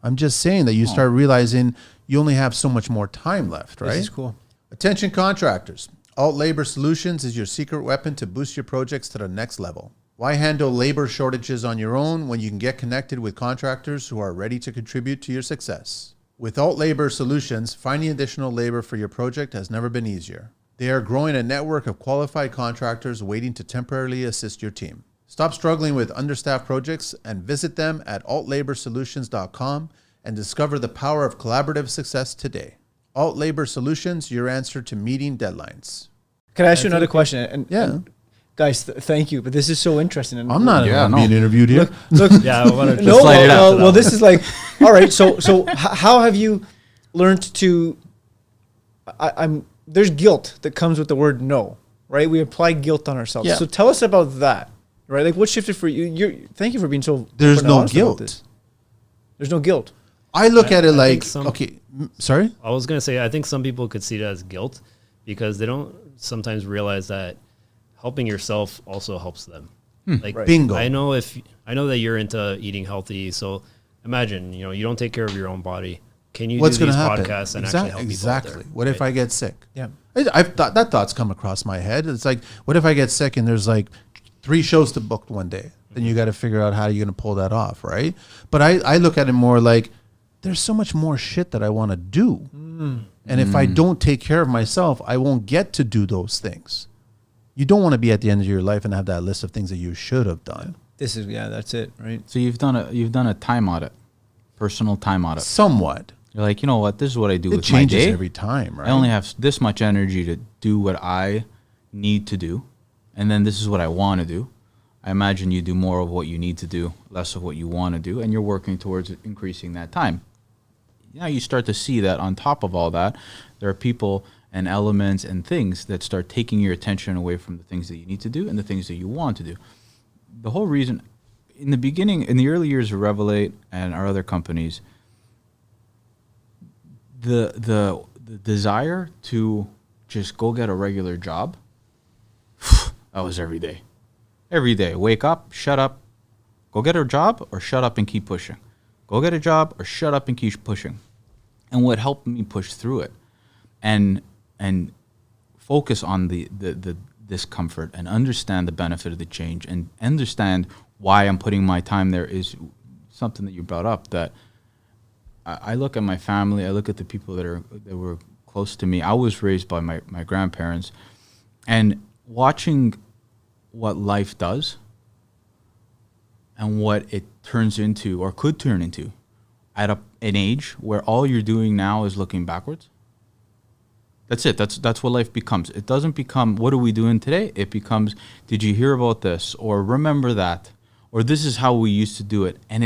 I'm just saying that you start realizing you only have so much more time left, right? This is cool. Attention contractors. Alt Labor Solutions is your secret weapon to boost your projects to the next level. Why handle labor shortages on your own when you can get connected with contractors who are ready to contribute to your success? With Alt Labor Solutions, finding additional labor for your project has never been easier. They are growing a network of qualified contractors waiting to temporarily assist your team. Stop struggling with understaffed projects and visit them at altlaborsolutions.com and discover the power of collaborative success today. Alt Labor Solutions, your answer to meeting deadlines. Can I ask you another question? And guys, thank you. But this is so interesting. And I'm not being interviewed here. Look, Yeah, I wanted to no, slide it out. well, this is like, all right. So how have you learned to? There's guilt that comes with the word no, right? We apply guilt on ourselves. Yeah. So tell us about that, right? Like, what shifted for you? Thank you for being so. There's open and no honest about guilt. this. There's no guilt. I look at it I like, think sorry? I was going to say, I think some people could see it as guilt because they don't sometimes realize that helping yourself also helps them. Like, Right. Bingo. I know that you're into eating healthy. So imagine, you don't take care of your own body. Can you What's do going these to happen? podcasts and actually help Exactly. people out there? What if I get sick? Yeah. I've thought that thought's come across my head. It's like, what if I get sick and there's like 3 shows to book one day? Then you got to figure out how you're going to pull that off, right? But I look at it more like there's so much more shit that I want to do. And if I don't take care of myself, I won't get to do those things. You don't want to be at the end of your life and have that list of things that you should have done. That's it, right? So you've done a time audit, personal time audit. Somewhat. You're like, you know what? This is what I do It with my changes day. every time, right? I only have this much energy to do what I need to do, and then this is what I want to do. I imagine you do more of what you need to do, less of what you want to do, and you're working towards increasing that time. Now you start to see that on top of all that, there are people and elements and things that start taking your attention away from the things that you need to do and the things that you want to do. The whole reason, in the beginning, in the early years of Revalate and our other companies, the desire to just go get a regular job, that was every day. Every day, wake up, shut up, go get a job, or shut up and keep pushing. Go get a job, or shut up and keep pushing. And what helped me push through it, and focus on the discomfort and understand the benefit of the change and understand why I'm putting my time there is something that you brought up. That I look at my family, I look at the people that were close to me. I was raised by my grandparents, and watching what life does and what it turns into or could turn into at an age where all you're doing now is looking backwards. That's it. That's what life becomes. It doesn't become, what are we doing today? It becomes, did you hear about this? Or remember that? Or this is how we used to do it. And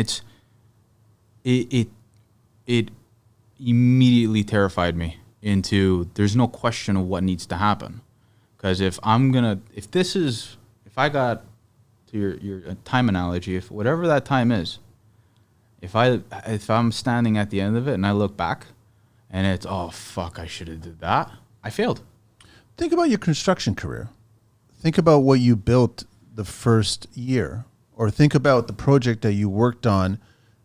it immediately terrified me into, there's no question of what needs to happen. Because if I got to your time analogy, if whatever that time is, if I'm standing at the end of it and I look back and it's, oh fuck, I should have did that, I failed. Think about your construction career. Think about what you built the first year, or think about the project that you worked on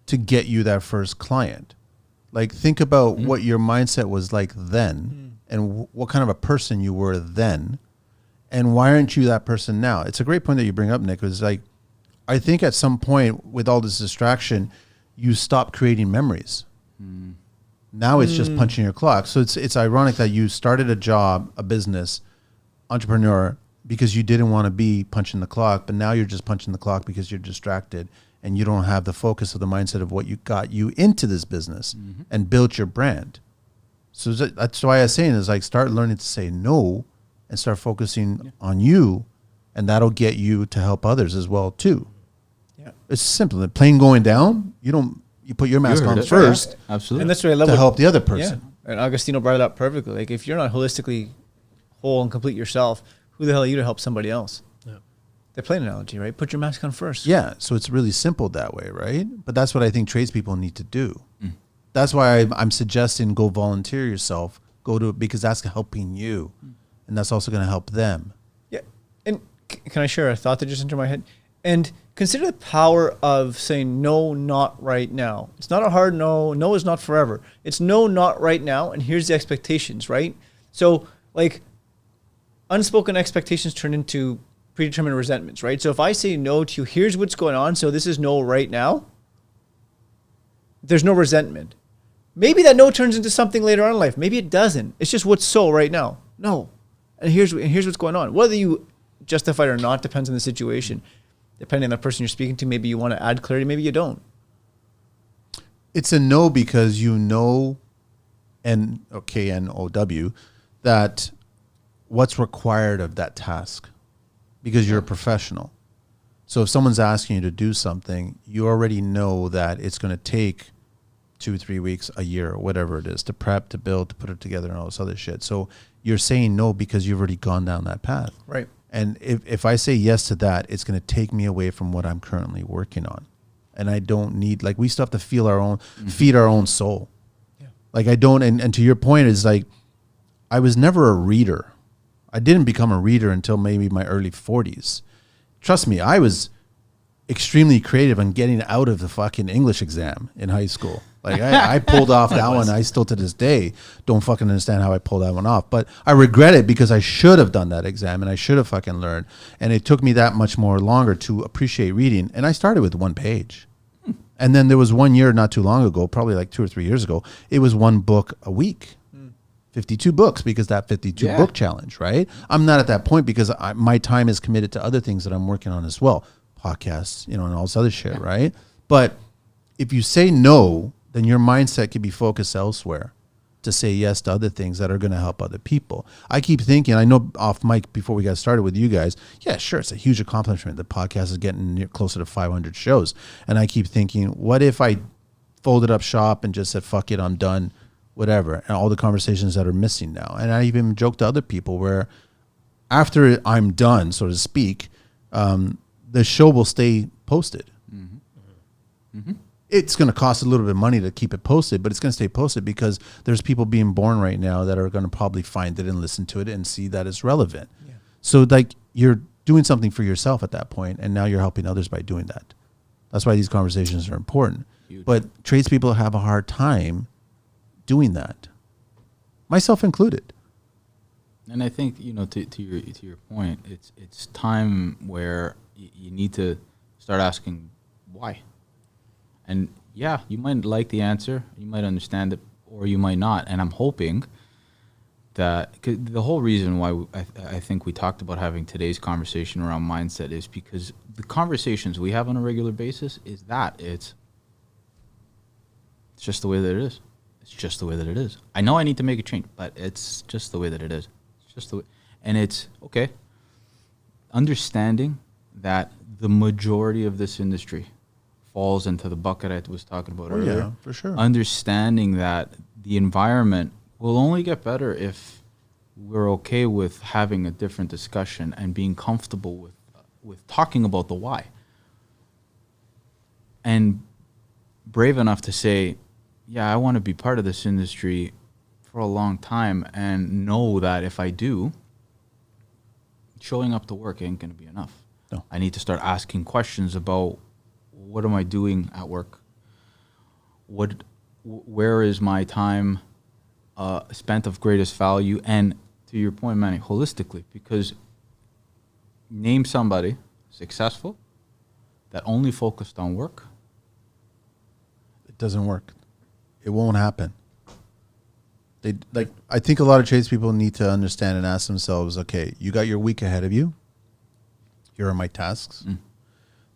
to get you that first client. Like, think about what your mindset was like then and what kind of a person you were then. And why aren't you that person now? It's a great point that you bring up, Nick. It's like, I think at some point with all this distraction, you stop creating memories. Now it's just punching your clock. So it's ironic that you started a job, a business, entrepreneur, because you didn't want to be punching the clock, but now you're just punching the clock because you're distracted and you don't have the focus of the mindset of what you got you into this business and built your brand. So that's why I was saying is like, start learning to say no and start focusing on you, and that'll get you to help others as well too. Yeah, it's simple. The plane going down, you You put your mask heard on it. first Absolutely. And that's what I love to help the other person. Yeah. And Agostino brought it up perfectly. Like, if you're not holistically whole and complete yourself, who the hell are you to help somebody else? Yeah. The plane analogy, right? Put your mask on first. Yeah, so it's really simple that way, right? But that's what I think tradespeople need to do. That's why I'm suggesting go volunteer yourself, go to it, because that's helping you, and that's also going to help them. Yeah. And can I share a thought that just entered my head? And consider the power of saying no, not right now. It's not a hard no. No is not forever. It's no, not right now. And here's the expectations, right? So, like, unspoken expectations turn into predetermined resentments, right? So if I say no to you, here's what's going on, so this is no right now, there's no resentment. Maybe that no turns into something later on in life. Maybe it doesn't. It's just what's so right now. No. And here's what's going on. Whether you justify it or not depends on the situation. Depending on the person you're speaking to, maybe you want to add clarity, maybe you don't. It's a no because you know, K-N-O-W, that what's required of that task, because you're a professional. So if someone's asking you to do something, you already know that it's going to take 2-3 weeks, a year, or whatever it is, to prep, to build, to put it together, and all this other shit. So you're saying no because you've already gone down that path. Right. And if I say yes to that, it's going to take me away from what I'm currently working on. And I don't need, like, we still have to feed our own soul. Yeah. Like, I don't, and to your point is, like, I was never a reader. I didn't become a reader until maybe my early 40s. Trust me, I was extremely creative on getting out of the fucking English exam in high school. Like, I pulled off that one. I still to this day don't fucking understand how I pulled that one off. But I regret it because I should have done that exam and I should have fucking learned. And it took me that much more longer to appreciate reading. And I started with one page. And then there was 1 year not too long ago, probably like 2 or 3 years ago, it was one book a week. 52 books, because that 52 book challenge, right? I'm not at that point because my time is committed to other things that I'm working on as well. Podcasts, and all this other shit, right? But if you say no, then your mindset can be focused elsewhere to say yes to other things that are going to help other people. I keep thinking, I know off mic before we got started with you guys, yeah, sure, it's a huge accomplishment. The podcast is getting closer to 500 shows. And I keep thinking, what if I folded up shop and just said, fuck it, I'm done, whatever, and all the conversations that are missing now. And I even joke to other people where after I'm done, so to speak, the show will stay posted. It's going to cost a little bit of money to keep it posted, but it's going to stay posted because there's people being born right now that are going to probably find it and listen to it and see that it's relevant. Yeah. So, like, you're doing something for yourself at that point, and now you're helping others by doing that. That's why these conversations are important. Huge. But tradespeople have a hard time doing that, myself included. And I think, to your point, it's time where you need to start asking why. And yeah, you might like the answer, you might understand it, or you might not. And I'm hoping that the whole reason why I think we talked about having today's conversation around mindset is because the conversations we have on a regular basis is that it's just the way that it is. It's just the way that it is. I know I need to make a change, but it's just the way that it is. It's just the way. And it's okay. Understanding that the majority of this industry falls into the bucket I was talking about earlier. Yeah, for sure. Understanding that the environment will only get better if we're okay with having a different discussion and being comfortable with talking about the why. And brave enough to say, yeah, I want to be part of this industry for a long time and know that if I do, showing up to work ain't going to be enough. No. I need to start asking questions about what am I doing at work? Where is my time spent of greatest value? And to your point, Manny, holistically, because name somebody successful that only focused on work. It doesn't work. It won't happen. I think a lot of tradespeople need to understand and ask themselves, okay, you got your week ahead of you. Here are my tasks.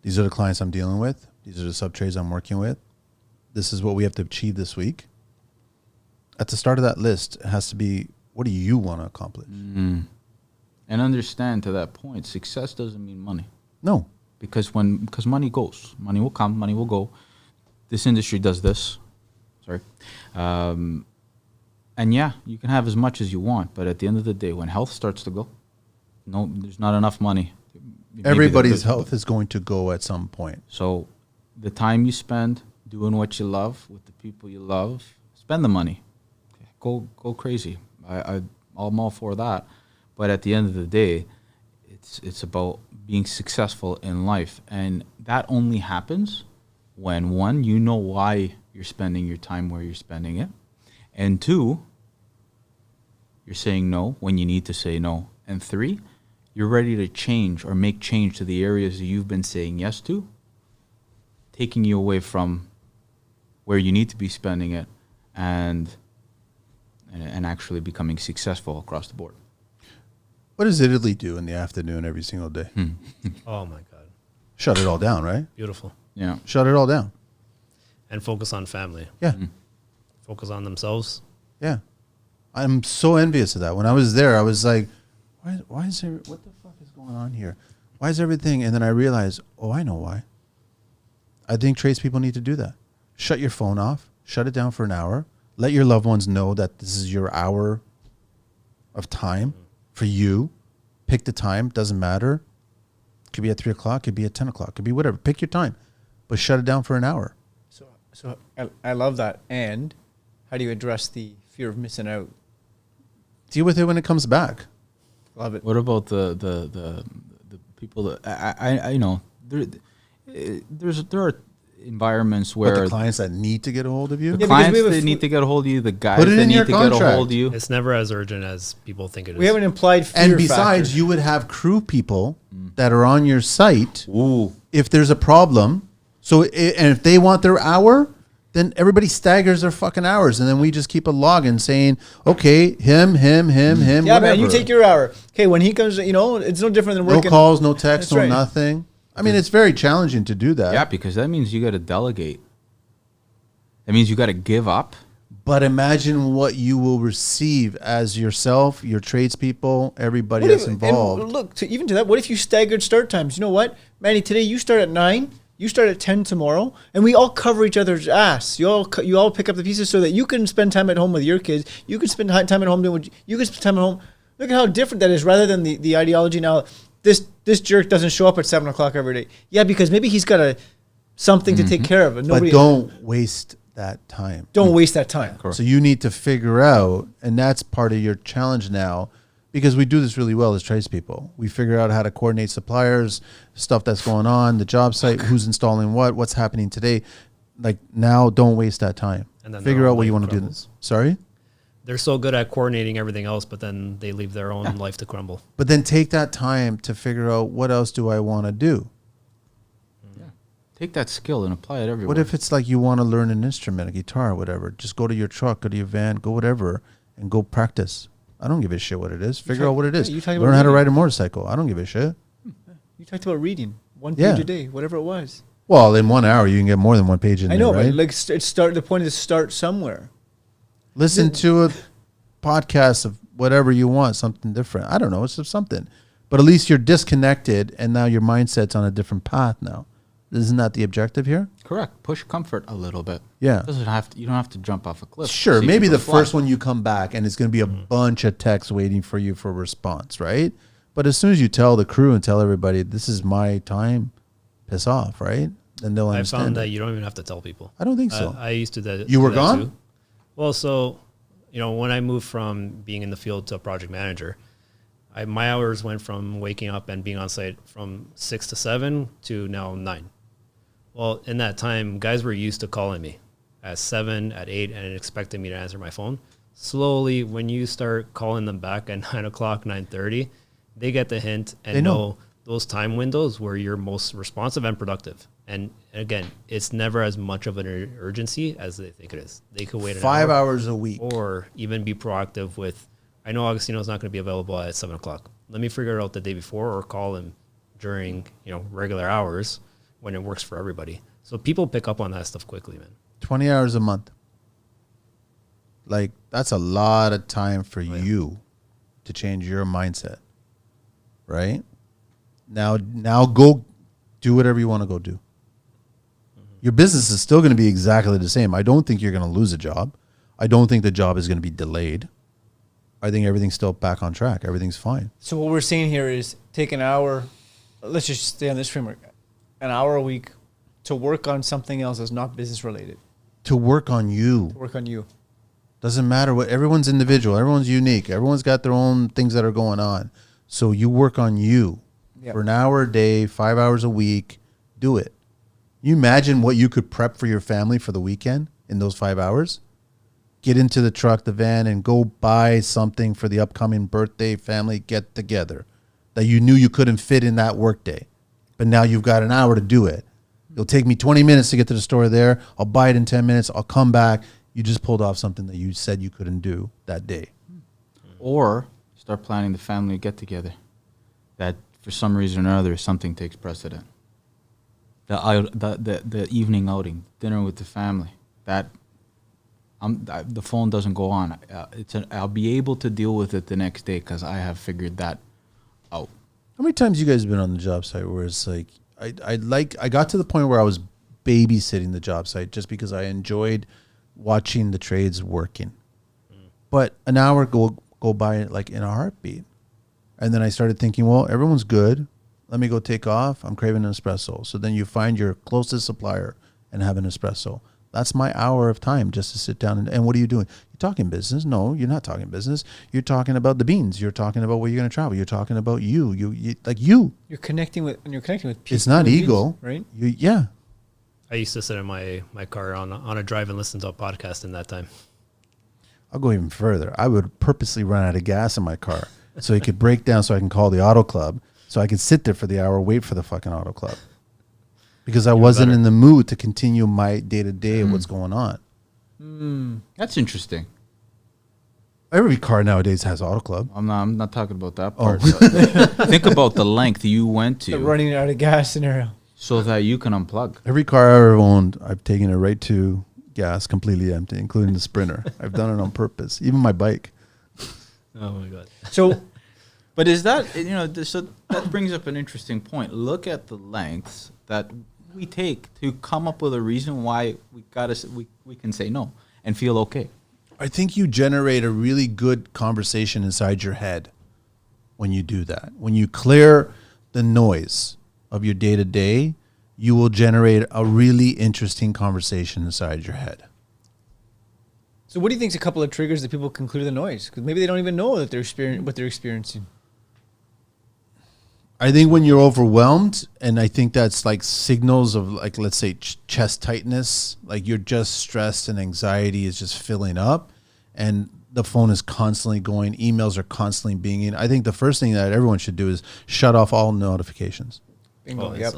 These are the clients I'm dealing with. These are the sub-trades I'm working with. This is what we have to achieve this week. At the start of that list, it has to be, what do you want to accomplish? And understand, to that point, success doesn't mean money. No. Because money goes. Money will come, money will go. this industry does this. Sorry. And yeah, you can have as much as you want, but at the end of the day, when health starts to go, no, there's not enough money. Maybe Everybody's health is going to go at some point. So the time you spend doing what you love with the people you love, spend the money. Go crazy. I'm all for that. But at the end of the day, it's about being successful in life. And that only happens when, one, you know why you're spending your time where you're spending it. And two, you're saying no when you need to say no. And three, you're ready to change or make change to the areas that you've been saying yes to, taking you away from where you need to be spending it and actually becoming successful across the board. What does Italy do in the afternoon every single day? Oh my God. Shut it all down, right? Beautiful. Yeah. Shut it all down. And focus on family. Yeah. Focus on themselves. Yeah. I'm so envious of that. When I was there, I was like, why is there, what the fuck is going on here? Why is everything? And then I realized, oh, I know why. I think tradespeople need to do that. Shut your phone off. Shut it down for an hour. Let your loved ones know that this is your hour of time for you. Pick the time. Doesn't matter. Could be at 3 o'clock. Could be at 10 o'clock. Could be whatever. Pick your time. But shut it down for an hour. So I love that. And how do you address the fear of missing out? Deal with it when it comes back. Love it. What about the people that I know there are environments where But the clients that need to get a hold of you. the clients that need to get a hold of you, the guys Put it that in need your to get a contract. hold of you. It's never as urgent as people think it is. We have an implied fear And besides, factor. you would have crew people that are on your site Ooh, if there's a problem. So, and if they want their hour, then everybody staggers their fucking hours. And then we just keep a login saying, okay, him, Yeah, whatever. man, you take your hour. Okay, when he comes, it's no different than No working. calls, no texts, That's no right. nothing. I mean, it's very challenging to do that. yeah, because that means you got to delegate. That means you got to give up. But imagine what you will receive as yourself, your tradespeople, everybody What that's if- involved. And look, even to that, what if you staggered start times? You know what, Manny? Today you start at 9. You start at 10 tomorrow, and we all cover each other's ass. You all pick up the pieces so that you can spend time at home with your kids. You can spend time at home doing what you can spend time at home. Look at how different that is, rather than the ideology now. This jerk doesn't show up at 7 o'clock every day. Yeah, because maybe he's got something to take care of. And But don't waste that time. don't waste that time. Correct. So you need to figure out, and that's part of your challenge now, because we do this really well as tradespeople. We figure out how to coordinate suppliers, stuff that's going on, the job site, who's installing what's happening today. Like now, don't waste that time. And then Figure their out own what you life want to do. crumbles. Sorry? They're so good at coordinating everything else, but then they leave their own life to crumble. But then take that time to figure out what else do I want to do. Take that skill and apply it everywhere. What if it's like you want to learn an instrument, a guitar, whatever? Just go to your truck, go to your van, go whatever, and go practice. I don't give a shit what it is. Figure out what it is. you talking Learn about how to reading? ride a motorcycle. I don't give a shit. You talked about reading one Yeah. page a day, whatever it was. Well, in 1 hour, you can get more than one page in I know, there, right? but like start. The point is start somewhere. Listen to a podcast of whatever you want, something different. I don't know, it's just something. But at least you're disconnected, and now your mindset's on a different path now. Isn't that the objective here? Correct. Push comfort a little bit. Yeah. You don't have to jump off a cliff. Sure, See maybe people the fly. first one you come back, and it's going to be a bunch of texts waiting for you for a response, right? But as soon as you tell the crew and tell everybody, this is my time, piss off, right? Then they'll I understand. found that it. you don't even have to tell people. I don't think so. I used to do You were that gone? too. Well, so, when I moved from being in the field to a project manager, my hours went from waking up and being on site from 6 to 7 to now 9. Well, in that time, guys were used to calling me at 7, at 8, and expecting me to answer my phone. Slowly, when you start calling them back at 9 o'clock, 9:30, they get the hint and They know. know those time windows where you're most responsive and productive. And again, it's never as much of an urgency as they think it is. They could wait an 5 hour hours a week. or even be proactive with, I know Agostino's not going to be available at 7 o'clock. Let me figure it out the day before or call him during, regular hours when it works for everybody. So people pick up on that stuff quickly, man. 20 hours a month. Like, that's a lot of time for you to change your mindset, right? Now go do whatever you want to go do. Your business is still going to be exactly the same. I don't think you're going to lose a job. I don't think the job is going to be delayed. I think everything's still back on track. Everything's fine. So what we're saying here is take an hour, let's just stay on this framework, an hour a week to work on something else that's not business related. To work on you. To work on you. Doesn't matter what, everyone's individual. Everyone's unique. Everyone's got their own things that are going on. So you work on you for an hour a day, 5 hours a week. Do it. You imagine what you could prep for your family for the weekend in those 5 hours? Get into the truck, the van, and go buy something for the upcoming birthday family get together that you knew you couldn't fit in that work day. But now you've got an hour to do it. It'll take me 20 minutes to get to the store there. I'll buy it in 10 minutes. I'll come back. You just pulled off something that you said you couldn't do that day. Or start planning the family get together. That for some reason or other something takes precedent. The evening outing, dinner with the family. That the phone doesn't go on. I'll be able to deal with it the next day because I have figured that out. How many times you guys have been on the job site where it's like I got to the point where I was babysitting the job site just because I enjoyed watching the trades working. But an hour go by like in a heartbeat. And then I started thinking, well, everyone's good. Let me go take off. I'm craving an espresso. So then you find your closest supplier and have an espresso. That's my hour of time just to sit down. And what are you doing? You're talking business. No, you're not talking business. You're talking about the beans. You're talking about where you're going to travel. You're talking about you. You're connecting with people. It's not ego, right? Yeah. I used to sit in my car on a drive and listen to a podcast in that time. I'll go even further. I would purposely run out of gas in my car so it could break down so I can call the auto club so I could sit there for the hour, wait for the fucking auto club. Because I wasn't in the mood to continue my day-to-day of what's going on. That's interesting. Every car nowadays has auto club. I'm not talking about that part. Think about the length you went to. The running out of gas scenario. So that you can unplug. Every car I ever owned, I've taken it right to gas, completely empty, including the Sprinter. I've done it on purpose. Even my bike. Oh my God. So, but is that, so that brings up an interesting point. Look at the lengths that we take to come up with a reason why we can say no and feel okay. I think you generate a really good conversation inside your head when you do that. When you clear the noise of your day-to-day, you will generate a really interesting conversation inside your head. So what do you think is a couple of triggers that people can clear the noise? Because maybe they don't even know that what they're experiencing. I think when you're overwhelmed, and I think that's like signals of like, let's say chest tightness, like you're just stressed and anxiety is just filling up and the phone is constantly going, emails are constantly being. I think the first thing that everyone should do is shut off all notifications. Bingo. Yep.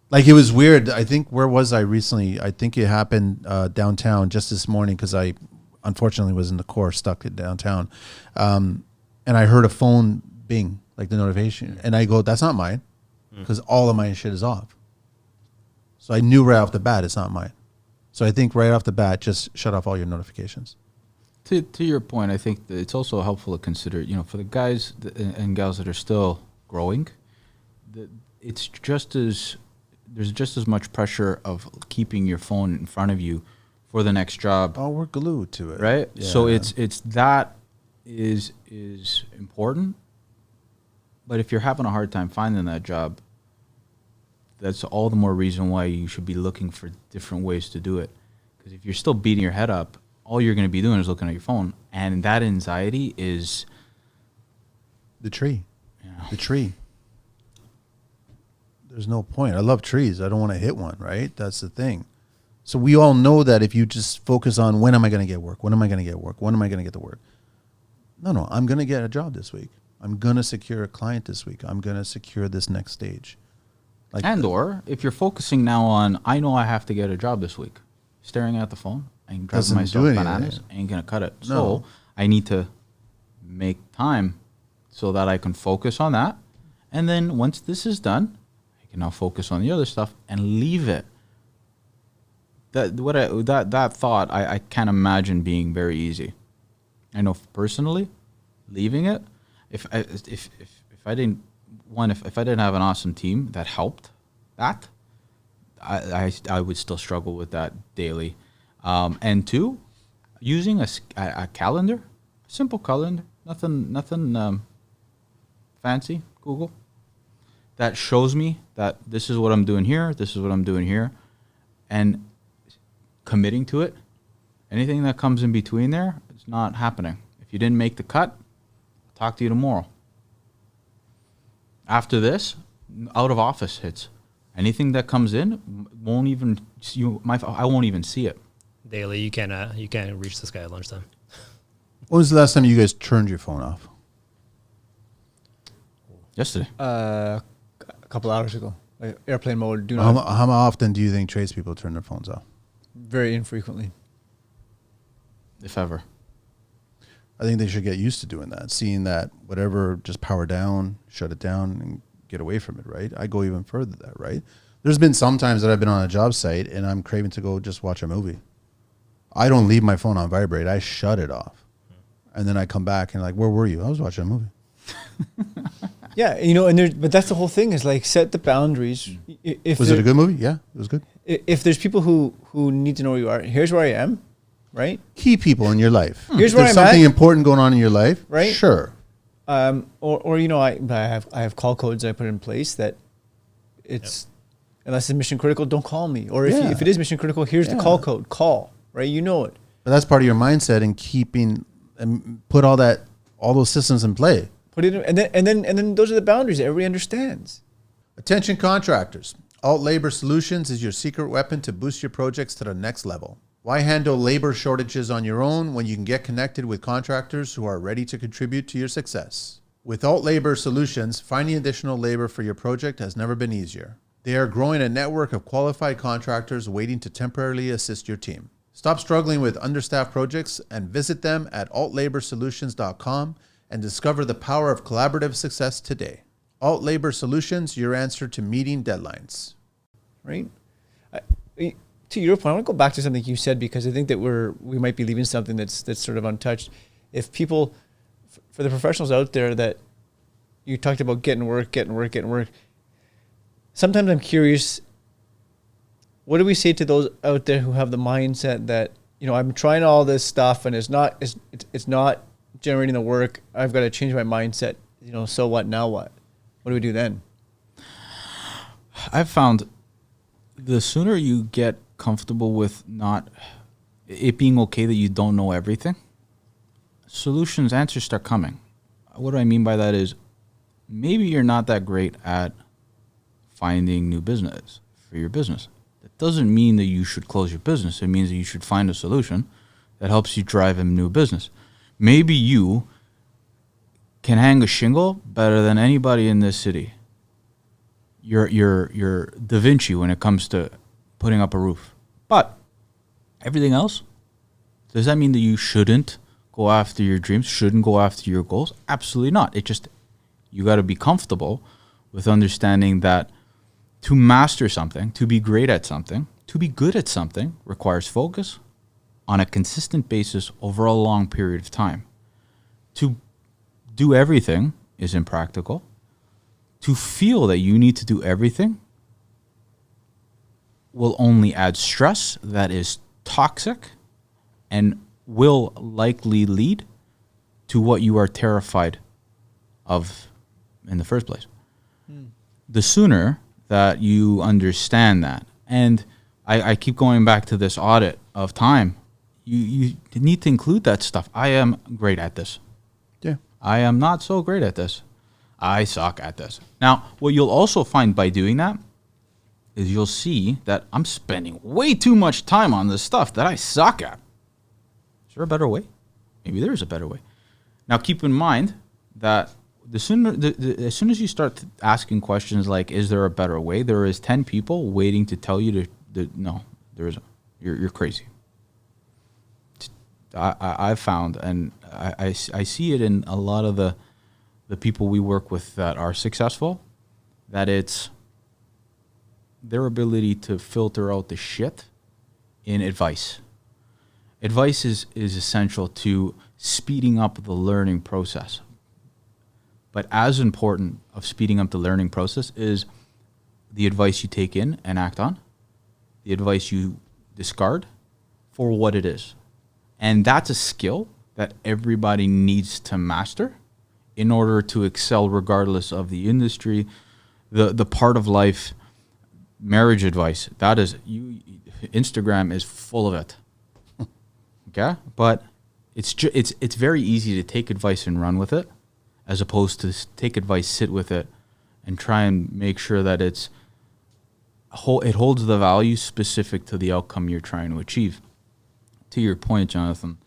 Like it was weird. I think, where was I recently? I think it happened downtown just this morning because I unfortunately was in the core stuck at downtown. And I heard a phone bing, like the notification. And I go, that's not mine because all of my shit is off. So I knew right off the bat it's not mine. So I think right off the bat, just shut off all your notifications. To your point, I think that it's also helpful to consider, for the guys and gals that are still growing, it's there's just as much pressure of keeping your phone in front of you for the next job. Oh, we're glued to it. Right? Yeah. So it's that is important. But if you're having a hard time finding that job, that's all the more reason why you should be looking for different ways to do it. Because if you're still beating your head up, all you're going to be doing is looking at your phone. And that anxiety is... The tree. Yeah. The tree. There's no point. I love trees. I don't want to hit one, right? That's the thing. So we all know that if you just focus on when am I going to get work? When am I going to get work? When am I going to get the work? No, I'm going to get a job this week. I'm going to secure a client this week. I'm going to secure this next stage. Or if you're focusing now on, I know I have to get a job this week, staring at the phone and driving myself bananas ain't going to cut it. No. So I need to make time so that I can focus on that. And then once this is done, I can now focus on the other stuff and leave it. That thought, I can't imagine being very easy. I know personally, leaving it, if I didn't have an awesome team that helped that, I would still struggle with that daily. And two, using a calendar, simple calendar, nothing fancy, Google, that shows me that this is what I'm doing here, this is what I'm doing here, and committing to it. Anything that comes in between there, it's not happening. If you didn't make the cut, I'll talk to you tomorrow. After this, out of office hits. Anything that comes in won't even I won't even see it. Daily, you can't reach this guy at lunchtime. When was the last time you guys turned your phone off? Yesterday. A couple hours ago. Like airplane mode. How often do you think tradespeople turn their phones off? Very infrequently. If ever. I think they should get used to doing that, seeing that whatever, just power down, shut it down, and get away from it, right? I go even further than that, right? There's been some times that I've been on a job site and I'm craving to go just watch a movie. I don't leave my phone on vibrate. I shut it off. And then I come back and like, where were you? I was watching a movie. Yeah, but that's the whole thing is like set the boundaries. Was it a good movie? Yeah, it was good. If there's people who need to know where you are, here's where I am, right? Key people in your life. Here's If where there's I'm something at. important going on in your life, Right. Sure. I have call codes I put in place that it's unless it's mission critical, don't call me. Or if it is mission critical, here's the call code. Call, right? You know it. But that's part of your mindset and keeping and put all those systems in play. Put it in, and then those are the boundaries that everybody understands. Attention contractors. Alt Labor Solutions is your secret weapon to boost your projects to the next level. Why handle labor shortages on your own when you can get connected with contractors who are ready to contribute to your success? With Alt Labor Solutions, finding additional labor for your project has never been easier. They are growing a network of qualified contractors waiting to temporarily assist your team. Stop struggling with understaffed projects and visit them at altlaborsolutions.com and discover the power of collaborative success today. Alt Labor Solutions, your answer to meeting deadlines. Right? To your point, I want to go back to something you said because I think that we might be leaving something that's sort of untouched. If people, for the professionals out there that you talked about getting work. Sometimes I'm curious, what do we say to those out there who have the mindset that, I'm trying all this stuff and it's not generating the work. I've got to change my mindset. So what? Now what? What do we do then? I've found the sooner you get comfortable with not it being okay that you don't know everything, answers start coming. What do I mean by that is maybe you're not that great at finding new business for your business. That doesn't mean that you should close your business. It means that you should find a solution that helps you drive a new business. Maybe you can hang a shingle better than anybody in this city. You're Da Vinci when it comes to putting up a roof. But everything else, does that mean that you shouldn't go after your dreams, shouldn't go after your goals? Absolutely not. You got to be comfortable with understanding that to master something, to be great at something, to be good at something requires focus on a consistent basis over a long period of time. To do everything is impractical. To feel that you need to do everything will only add stress that is toxic and will likely lead to what you are terrified of in the first place. The sooner that you understand that, and I keep going back to this audit of time, you need to include that stuff. I am great at this. Yeah. I am not so great at this. I suck at this. Now, what you'll also find by doing that is you'll see that I'm spending way too much time on this stuff that I suck at. Is there a better way? Maybe there is a better way. Now, keep in mind that as soon as you start asking questions like, is there a better way? There is 10 people waiting to tell you no, there isn't. You're crazy. I've found, and I see it in a lot of the people we work with that are successful, that it's their ability to filter out the shit in advice. Advice is essential to speeding up the learning process. But as important of speeding up the learning process is the advice you take in and act on, the advice you discard for what it is. And that's a skill that everybody needs to master in order to excel regardless of the industry, the part of life. Marriage advice, that is, Instagram is full of it. Okay? But it's very easy to take advice and run with it, as opposed to take advice, sit with it, and try and make sure that it holds the value specific to the outcome you're trying to achieve. To your point, Jonathan,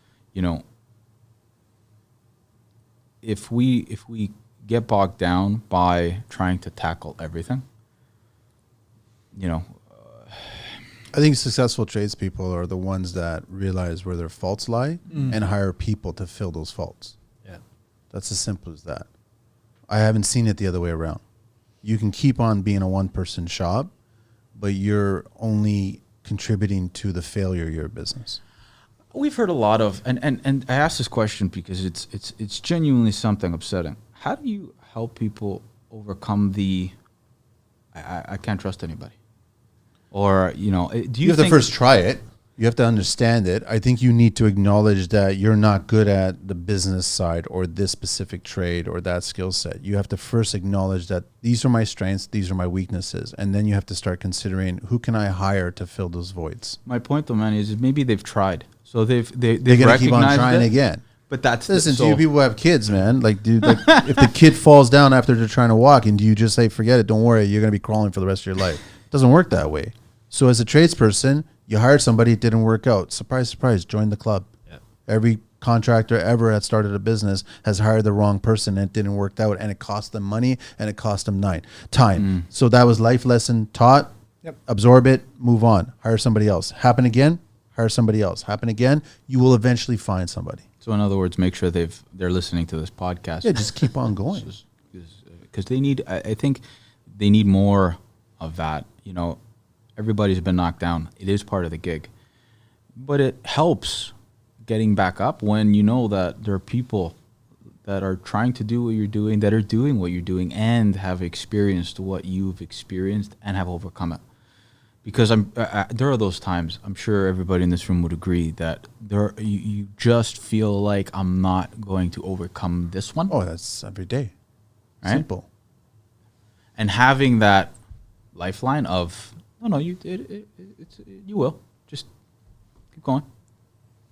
if we get bogged down by trying to tackle everything, I think successful tradespeople are the ones that realize where their faults lie and hire people to fill those faults. Yeah. That's as simple as that. I haven't seen it the other way around. You can keep on being a one-person shop, but you're only contributing to the failure of your business. We've heard a lot of, and I asked this question because it's genuinely something upsetting. How do you help people overcome the I can't trust anybody? Or, do you have to first try it. You have to understand it. I think you need to acknowledge that you're not good at the business side or this specific trade or that skill set. You have to first acknowledge that these are my strengths, these are my weaknesses. And then you have to start considering, who can I hire to fill those voids? My point, though, man, is maybe they've tried. So they're going to keep on trying again. But that's listen to you people who have kids, man. Like, dude, if the kid falls down after they're trying to walk, and do you just say, forget it, don't worry, you're going to be crawling for the rest of your life? It doesn't work that way. So as a tradesperson, you hired somebody, it didn't work out. Surprise, surprise, join the club. Yeah. Every contractor ever that started a business has hired the wrong person and it didn't work out, and it cost them money and it cost them time. So that was life lesson taught. Yep. Absorb it, move on, hire somebody else. Happen again, hire somebody else. Happen again, you will eventually find somebody. So in other words, make sure they're listening to this podcast. Yeah, just keep on going. Because I think they need more of that. Everybody's been knocked down. It is part of the gig. But it helps getting back up when you know that there are people that are trying to do what you're doing, that are doing what you're doing, and have experienced what you've experienced and have overcome it. Because there are those times, I'm sure everybody in this room would agree, that you just feel like, I'm not going to overcome this one. Oh, that's every day. Right? Simple. And having that lifeline of, no, you will. Just keep going.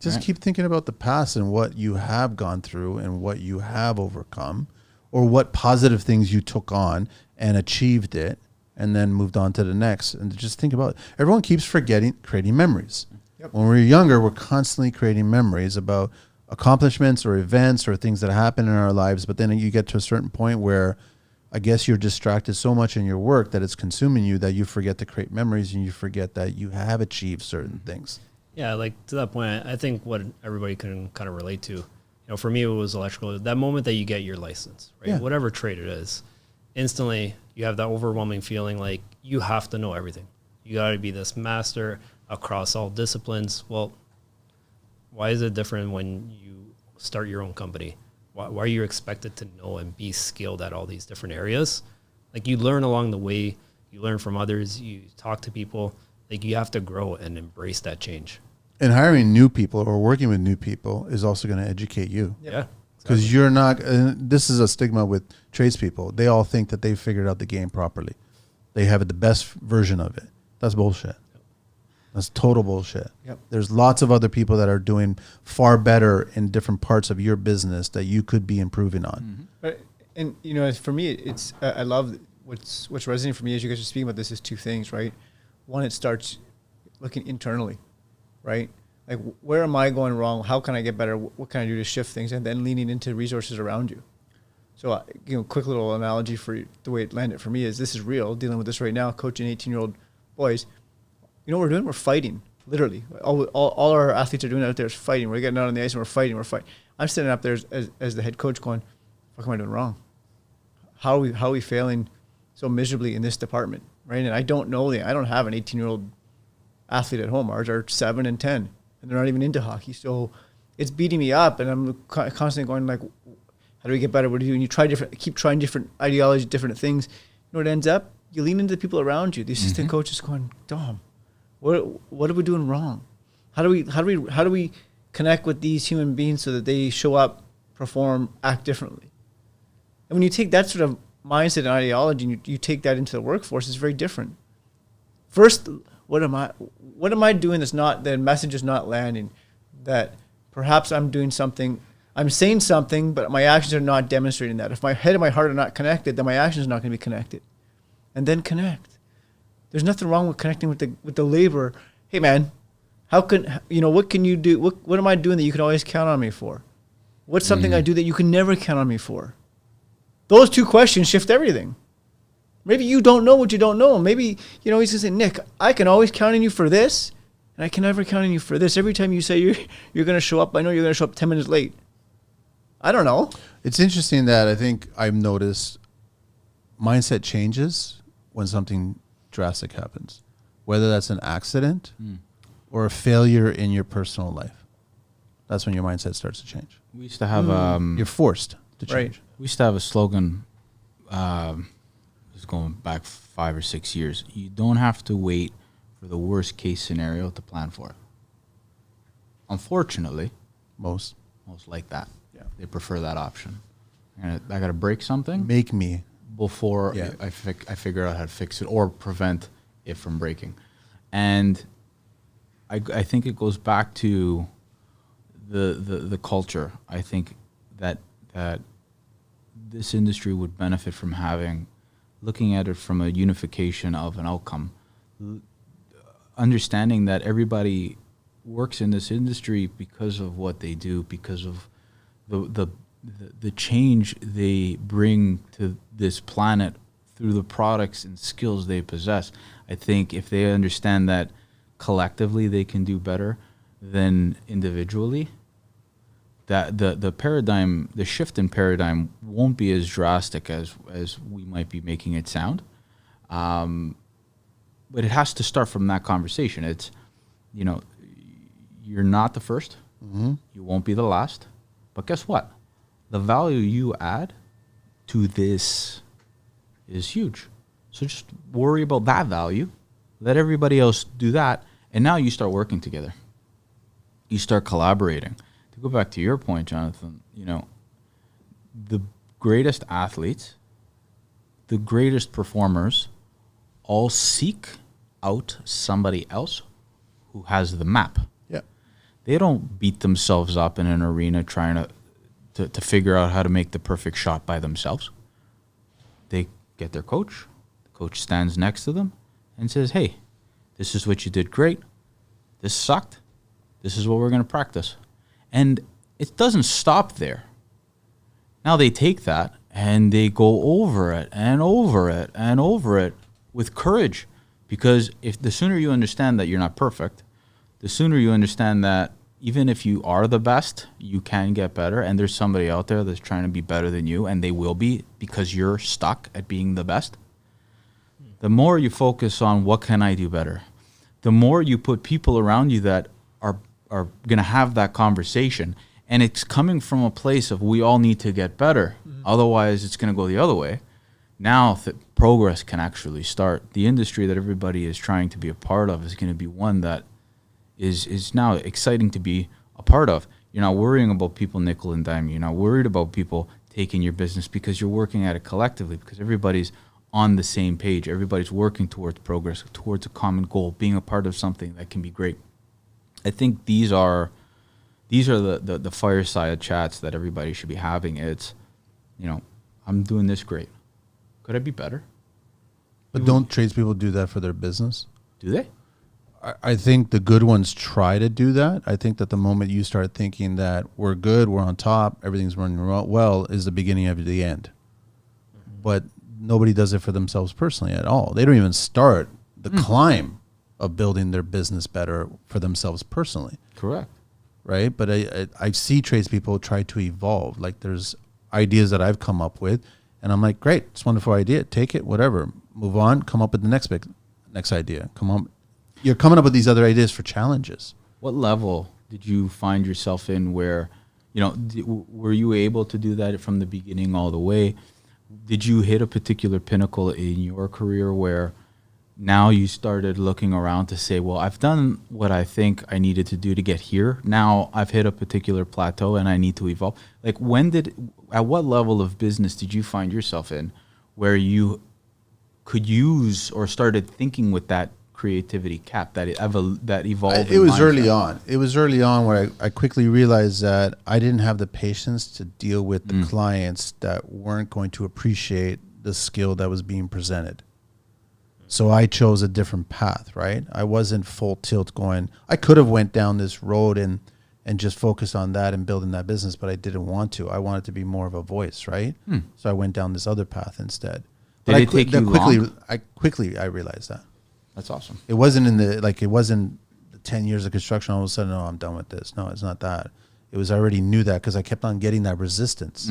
Just keep thinking about the past and what you have gone through and what you have overcome, or what positive things you took on and achieved it and then moved on to the next. And just think about it. Everyone keeps creating memories. Yep. When we're younger, we're constantly creating memories about accomplishments or events or things that happen in our lives. But then you get to a certain point where I guess you're distracted so much in your work that it's consuming you that you forget to create memories, and you forget that you have achieved certain things. Yeah, like to that point, I think what everybody can kind of relate to, for me, it was electrical. That moment that you get your license, right? Yeah. Whatever trade it is, instantly you have that overwhelming feeling like you have to know everything. You got to be this master across all disciplines. Well, why is it different when you start your own company? Why are you expected to know and be skilled at all these different areas? Like, you learn along the way, you learn from others, you talk to people. Like, you have to grow and embrace that change. And hiring new people or working with new people is also going to educate you. Yeah. Because you're not, this is a stigma with tradespeople. They all think that they figured out the game properly. They have the best version of it. That's bullshit. That's total bullshit. Yep. There's lots of other people that are doing far better in different parts of your business that you could be improving on. But, and for me, it's I love what's resonating for me as you guys are speaking about this is two things, right? One, it starts looking internally, right? Like, where am I going wrong? How can I get better? What can I do to shift things? And then leaning into resources around you. So, quick little analogy for the way it landed for me is, this is real, dealing with this right now, coaching 18-year-old boys. You know what we're doing? We're fighting, literally. All our athletes are doing out there is fighting. We're getting out on the ice and we're fighting. I'm sitting up there as the head coach going, what am I doing wrong? How are we failing so miserably in this department, right? And I don't know I don't have an 18-year-old athlete at home. Ours are 7 and 10, and they're not even into hockey. So it's beating me up, and I'm constantly going like, how do we get better? What do you do? And you keep trying different ideologies, different things. You know what ends up? You lean into the people around you. The assistant coach is going, Dom, What are we doing wrong? How do we connect with these human beings so that they show up, perform, act differently? And when you take that sort of mindset and ideology and you take that into the workforce, it's very different. First, what am I doing that's not, the message is not landing, that perhaps I'm doing something, I'm saying something, but my actions are not demonstrating that. If my head and my heart are not connected, then my actions are not going to be connected. And then connect. There's nothing wrong with connecting with the labor. Hey man, what can you do? What am I doing that you can always count on me for? What's something I do that you can never count on me for? Those two questions shift everything. Maybe you don't know what you don't know. Maybe, he's going to say, Nick, I can always count on you for this, and I can never count on you for this. Every time you say you're going to show up, I know you're going to show up 10 minutes late. I don't know. It's interesting that I think I've noticed mindset changes when something drastic happens, whether that's an accident or a failure in your personal life. That's when your mindset starts to change. We used to have You're forced to change. Right. we used to have a slogan. It's going back 5 or 6 years. You don't have to wait for the worst case scenario to plan for it. Unfortunately, Most like that. Yeah. They prefer that option. And I got to break something make me. before Yeah. I figure out how to fix it or prevent it from breaking. And I think it goes back to the culture. I think that this industry would benefit from looking at it from a unification of an outcome, understanding that everybody works in this industry because of what they do, because of the change they bring to this planet through the products and skills they possess. I think if they understand that collectively they can do better than individually, that the shift in paradigm won't be as drastic as we might be making it sound. But it has to start from that conversation. It's, you're not the first. Mm-hmm. You won't be the last. But guess what? The value you add to this is huge. So just worry about that value. Let everybody else do that. And now you start working together. You start collaborating. To go back to your point, Jonathan, the greatest athletes, the greatest performers all seek out somebody else who has the map. Yeah. They don't beat themselves up in an arena trying to figure out how to make the perfect shot by themselves. They get their coach. The coach stands next to them and says, hey, this is what you did great. This sucked. This is what we're going to practice. And it doesn't stop there. Now they take that and they go over it and over it and over it with courage. Because if the sooner you understand that you're not perfect, the sooner you understand that even if you are the best, you can get better, and there's somebody out there that's trying to be better than you, and they will be because you're stuck at being the best. The more you focus on what can I do better, the more you put people around you that are going to have that conversation, and it's coming from a place of we all need to get better. Mm-hmm. Otherwise, it's going to go the other way. Now progress can actually start. The industry that everybody is trying to be a part of is going to be one that is now exciting to be a part of. You're not worrying about people nickel and dime. You're not worried about people taking your business because you're working at it collectively, because everybody's on the same page. Everybody's working towards progress, towards a common goal, being a part of something that can be great. I think these are the fireside chats that everybody should be having. It's, I'm doing this great. Could I be better? But don't tradespeople do that for their business? Do they? I think the good ones try to do that. I think that the moment you start thinking that we're good, we're on top, everything's running well, is the beginning of the end. Mm-hmm. But nobody does it for themselves personally at all. They don't even start the climb of building their business better for themselves personally. Correct. Right? But I see tradespeople try to evolve. Like there's ideas that I've come up with, and I'm like, great, it's a wonderful idea. Take it, whatever. Move on, come up with the next idea. Come on. You're coming up with these other ideas for challenges. What level did you find yourself in where, were you able to do that from the beginning all the way? Did you hit a particular pinnacle in your career where now you started looking around to say, well, I've done what I think I needed to do to get here. Now I've hit a particular plateau and I need to evolve. Like at what level of business did you find yourself in where you could use or started thinking with that creativity cap, that evolving It was mindset? early on. It was early on where I quickly realized that I didn't have the patience to deal with the clients that weren't going to appreciate the skill that was being presented. So I chose a different path, right? I wasn't full tilt going. I could have went down this road and just focused on that and building that business, but I didn't want to. I wanted to be more of a voice, right? So I went down this other path instead. Did it take you long? I quickly realized that. That's awesome. It wasn't it wasn't the 10 years of construction. All of a sudden, no, I'm done with this. No, it's not that. It was I already knew that because I kept on getting that resistance.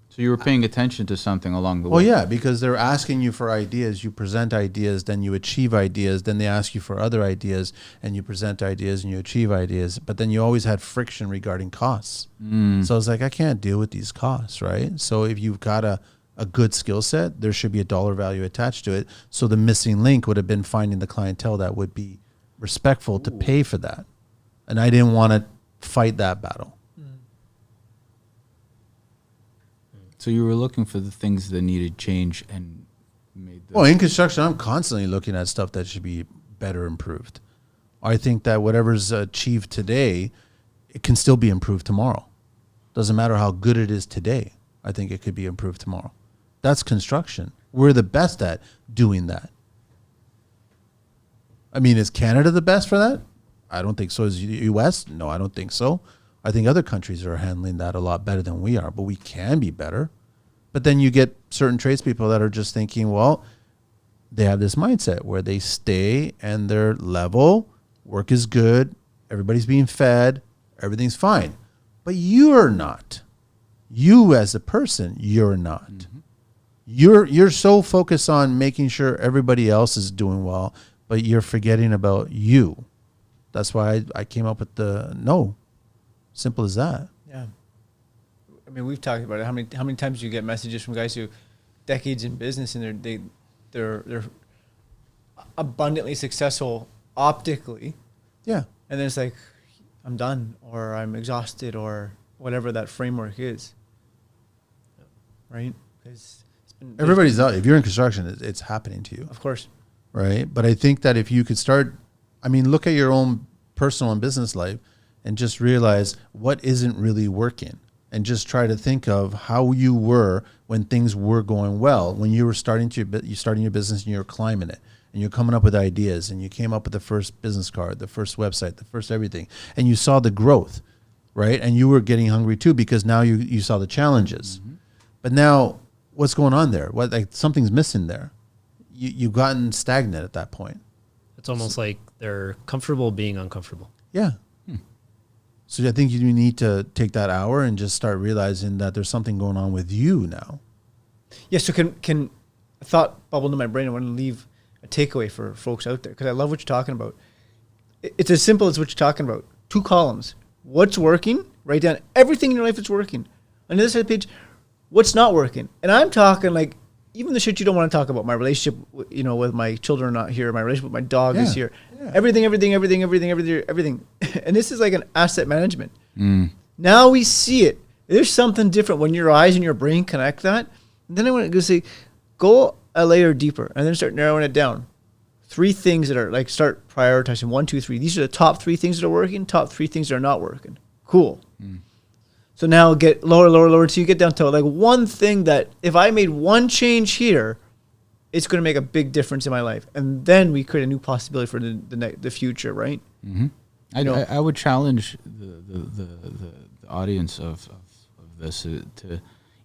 So you were paying attention to something along the way. Oh yeah, because they're asking you for ideas. You present ideas, then you achieve ideas. Then they ask you for other ideas, and you present ideas and you achieve ideas. But then you always had friction regarding costs. So I was like, I can't deal with these costs, right? So if you've got a good skill set, there should be a dollar value attached to it. So the missing link would have been finding the clientele that would be respectful to pay for that. And I didn't want to fight that battle. So you were looking for the things that needed change and made them. Well, in construction, I'm constantly looking at stuff that should be better improved. I think that whatever's achieved today, it can still be improved tomorrow. Doesn't matter how good it is today. I think it could be improved tomorrow. That's construction. We're the best at doing that. I mean, is Canada the best for that? I don't think so. Is the U.S.? No, I don't think so. I think other countries are handling that a lot better than we are, but we can be better. But then you get certain tradespeople that are just thinking, well, they have this mindset where they stay and they're level, work is good, everybody's being fed, everything's fine. But you're not. You as a person, you're not. You're so focused on making sure everybody else is doing well, but you're forgetting about you. That's why I came up with the no. Simple as that. Yeah. I mean, we've talked about it. How many times do you get messages from guys who decades in business and they're abundantly successful optically. Yeah. And then it's like, I'm done, or I'm exhausted, or whatever that framework is. Right? Because everybody's out. If you're in construction, it's happening to you. Of course. Right. But I think that if you could start, I mean, look at your own personal and business life and just realize what isn't really working, and just try to think of how you were when things were going well, when you were starting your business and you were climbing it and you're coming up with ideas and you came up with the first business card, the first website, the first everything, and you saw the growth, right? And you were getting hungry too, because now you saw the challenges. Mm-hmm. But now what's going on there? Something's missing there. You've gotten stagnant at that point. It's almost like they're comfortable being uncomfortable. Yeah. So I think you need to take that hour and just start realizing that there's something going on with you now. Yeah, so can a thought bubble into my brain. I want to leave a takeaway for folks out there, because I love what you're talking about. It's as simple as what you're talking about. 2 columns. What's working? Write down everything in your life that's working. On the other side of the page, what's not working. And I'm talking like even the shit you don't want to talk about. My relationship, with my children are not here. My relationship with my dog is here. Yeah. Everything. And this is like an asset management. Now we see it. There's something different when your eyes and your brain connect that. And then I want to say, go a layer deeper and then start narrowing it down. 3 things that are like, start prioritizing 1, 2, 3. These are the top 3 things that are working, top 3 things that are not working. Cool. So now get lower till you get down to like one thing that if I made one change here, it's going to make a big difference in my life. And then we create a new possibility for the future, right? Mm-hmm. I would challenge the audience of this to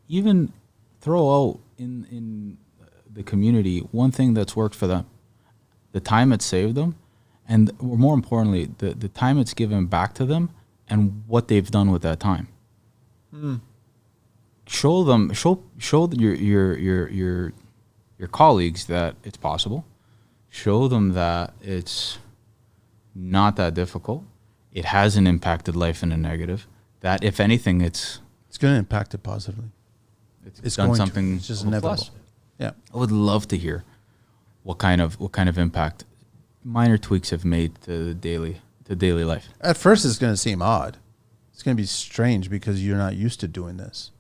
even throw out in the community one thing that's worked for them, the time it saved them, and more importantly, the time it's given back to them and what they've done with that time. Show your colleagues that it's possible. Show them that it's not that difficult. It hasn't impacted life in a negative. That if anything, it's going to impact it positively. It's done something. It's just inevitable. Plus. Yeah, I would love to hear what kind of impact minor tweaks have made to daily life. At first, it's going to seem odd. It's going to be strange because you're not used to doing this.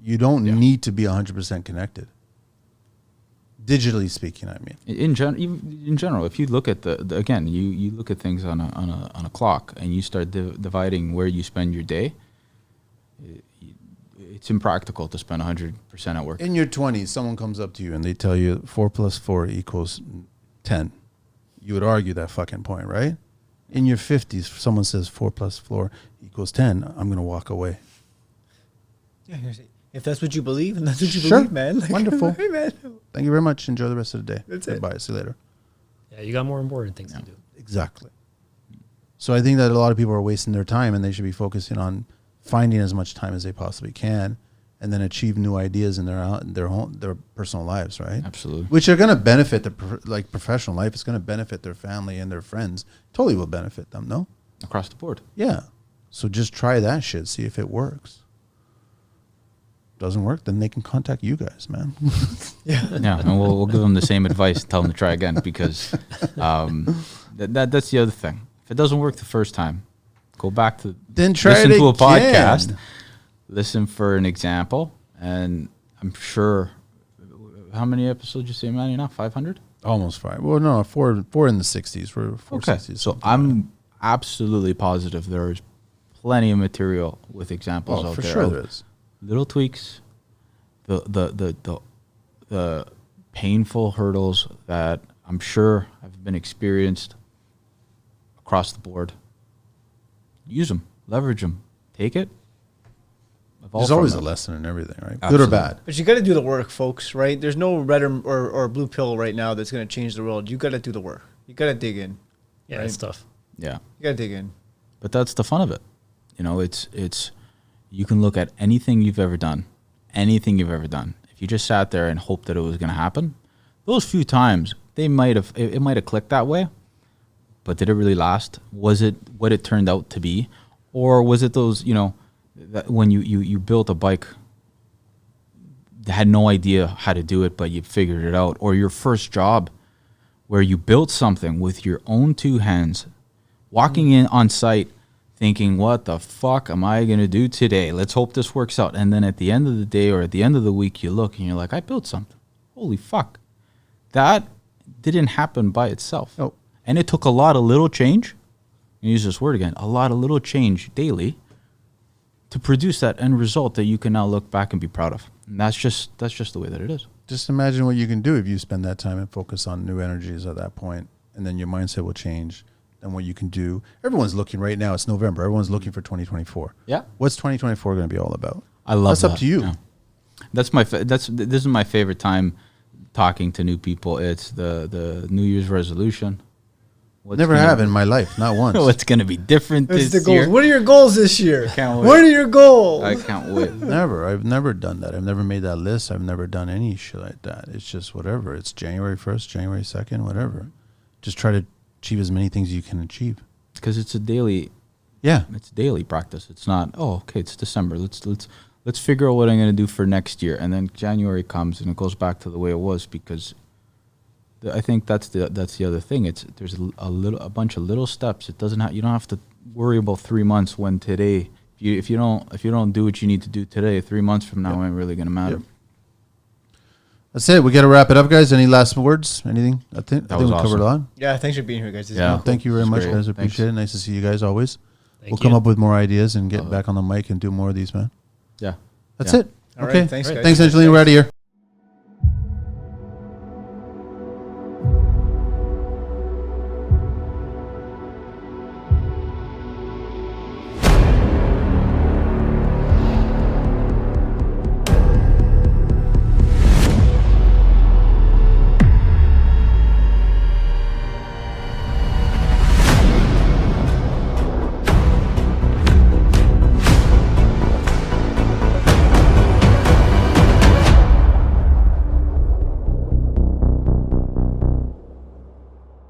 You don't need to be 100% connected. Digitally speaking, I mean. In general, if you look at again, you look at things on a clock and you start dividing where you spend your day, it's impractical to spend 100% at work. In your 20s, someone comes up to you and they tell you 4 + 4 = 10. You would argue that fucking point, right? In your 50s, if someone says 4 + 4 = 10, I'm going to walk away. Yeah, if that's what you believe, and that's what you Sure. believe, man. Like, Wonderful. hey, man. Thank you very much. Enjoy the rest of the day. That's it. Goodbye. See you later. Yeah, you got more important things to do. Exactly. So I think that a lot of people are wasting their time, and they should be focusing on finding as much time as they possibly can, and then achieve new ideas in their personal lives, right? Absolutely. Which are going to benefit professional life. It's going to benefit their family and their friends. Totally will benefit them, no? Across the board. Yeah. So just try that shit. See if it works. Doesn't work, then they can contact you guys, man. Yeah, and we'll give them the same advice and tell them to try again because that's the other thing. If it doesn't work the first time, go back to Then try listen it to a again. podcast, listen for an example, and I'm sure. How many episodes did you say, Manny? Now 500? Almost 5. Well, no, four in the 60s. We're 460s. So I'm absolutely positive there is plenty of material with examples out for there. sure there is. Little tweaks, the painful hurdles that I'm sure have been experienced across the board. Use them, leverage them, take it. There's always a lesson in everything, right? Absolutely. Good or bad. But you got to do the work, folks, right? There's no red or blue pill right now that's going to change the world. You got to do the work. You got to dig in. Yeah, Right. it's tough. Yeah, You got to dig in. but that's the fun of it. You know, it's you can look at anything you've ever done. If you just sat there and hoped that it was going to happen, those few times it might have clicked that way. But did it really last? Was it what it turned out to be, or was it those that when you built a bike, had no idea how to do it, but you figured it out, or your first job where you built something with your own 2 hands, walking in on site thinking, what the fuck am I going to do today? Let's hope this works out. And then at the end of the day or at the end of the week, you look and you're like, I built something. Holy fuck. That didn't happen by itself. Nope. And it took a lot of little change. I use this word again, a lot of little change daily to produce that end result that you can now look back and be proud of. And that's just the way that it is. Just imagine what you can do if you spend that time and focus on new energies at that point, and then your mindset will change. And what you can do. Everyone's looking right now. It's November. Everyone's looking for 2024. Yeah. What's 2024 going to be all about? I love That's that. up to you. Yeah. This is my favorite time talking to new people. It's the New Year's resolution. Never have in my life, not once. What's going to be different What's this the year? goals? What are your goals this year? Can't wait. What are your goals? I can't wait. Never. I've never done that. I've never made that list. I've never done any shit like that. It's just whatever. It's January 1st, January 2nd, whatever. Just try to achieve as many things as you can achieve. Because it's a daily practice. It's not, okay, it's December. Let's figure out what I'm going to do for next year. And then January comes and it goes back to the way it was because I think that's the other thing. There's a bunch of little steps. You don't have to worry about 3 months when today, if you don't do what you need to do today, 3 months from now ain't really going to matter. Yep. That's it. We got to wrap it up, guys. Any last words? Anything? I think we covered a lot. Yeah, thanks for being here, guys. Yeah. Thank you very It's much, great. guys. Appreciate it. Nice to see you guys always. We'll Thank come you. up with more ideas and get back on the mic and do more of these, man. Yeah. That's Yeah. it. All Okay. right, thanks, guys. Thanks, Angelina. We're out of here.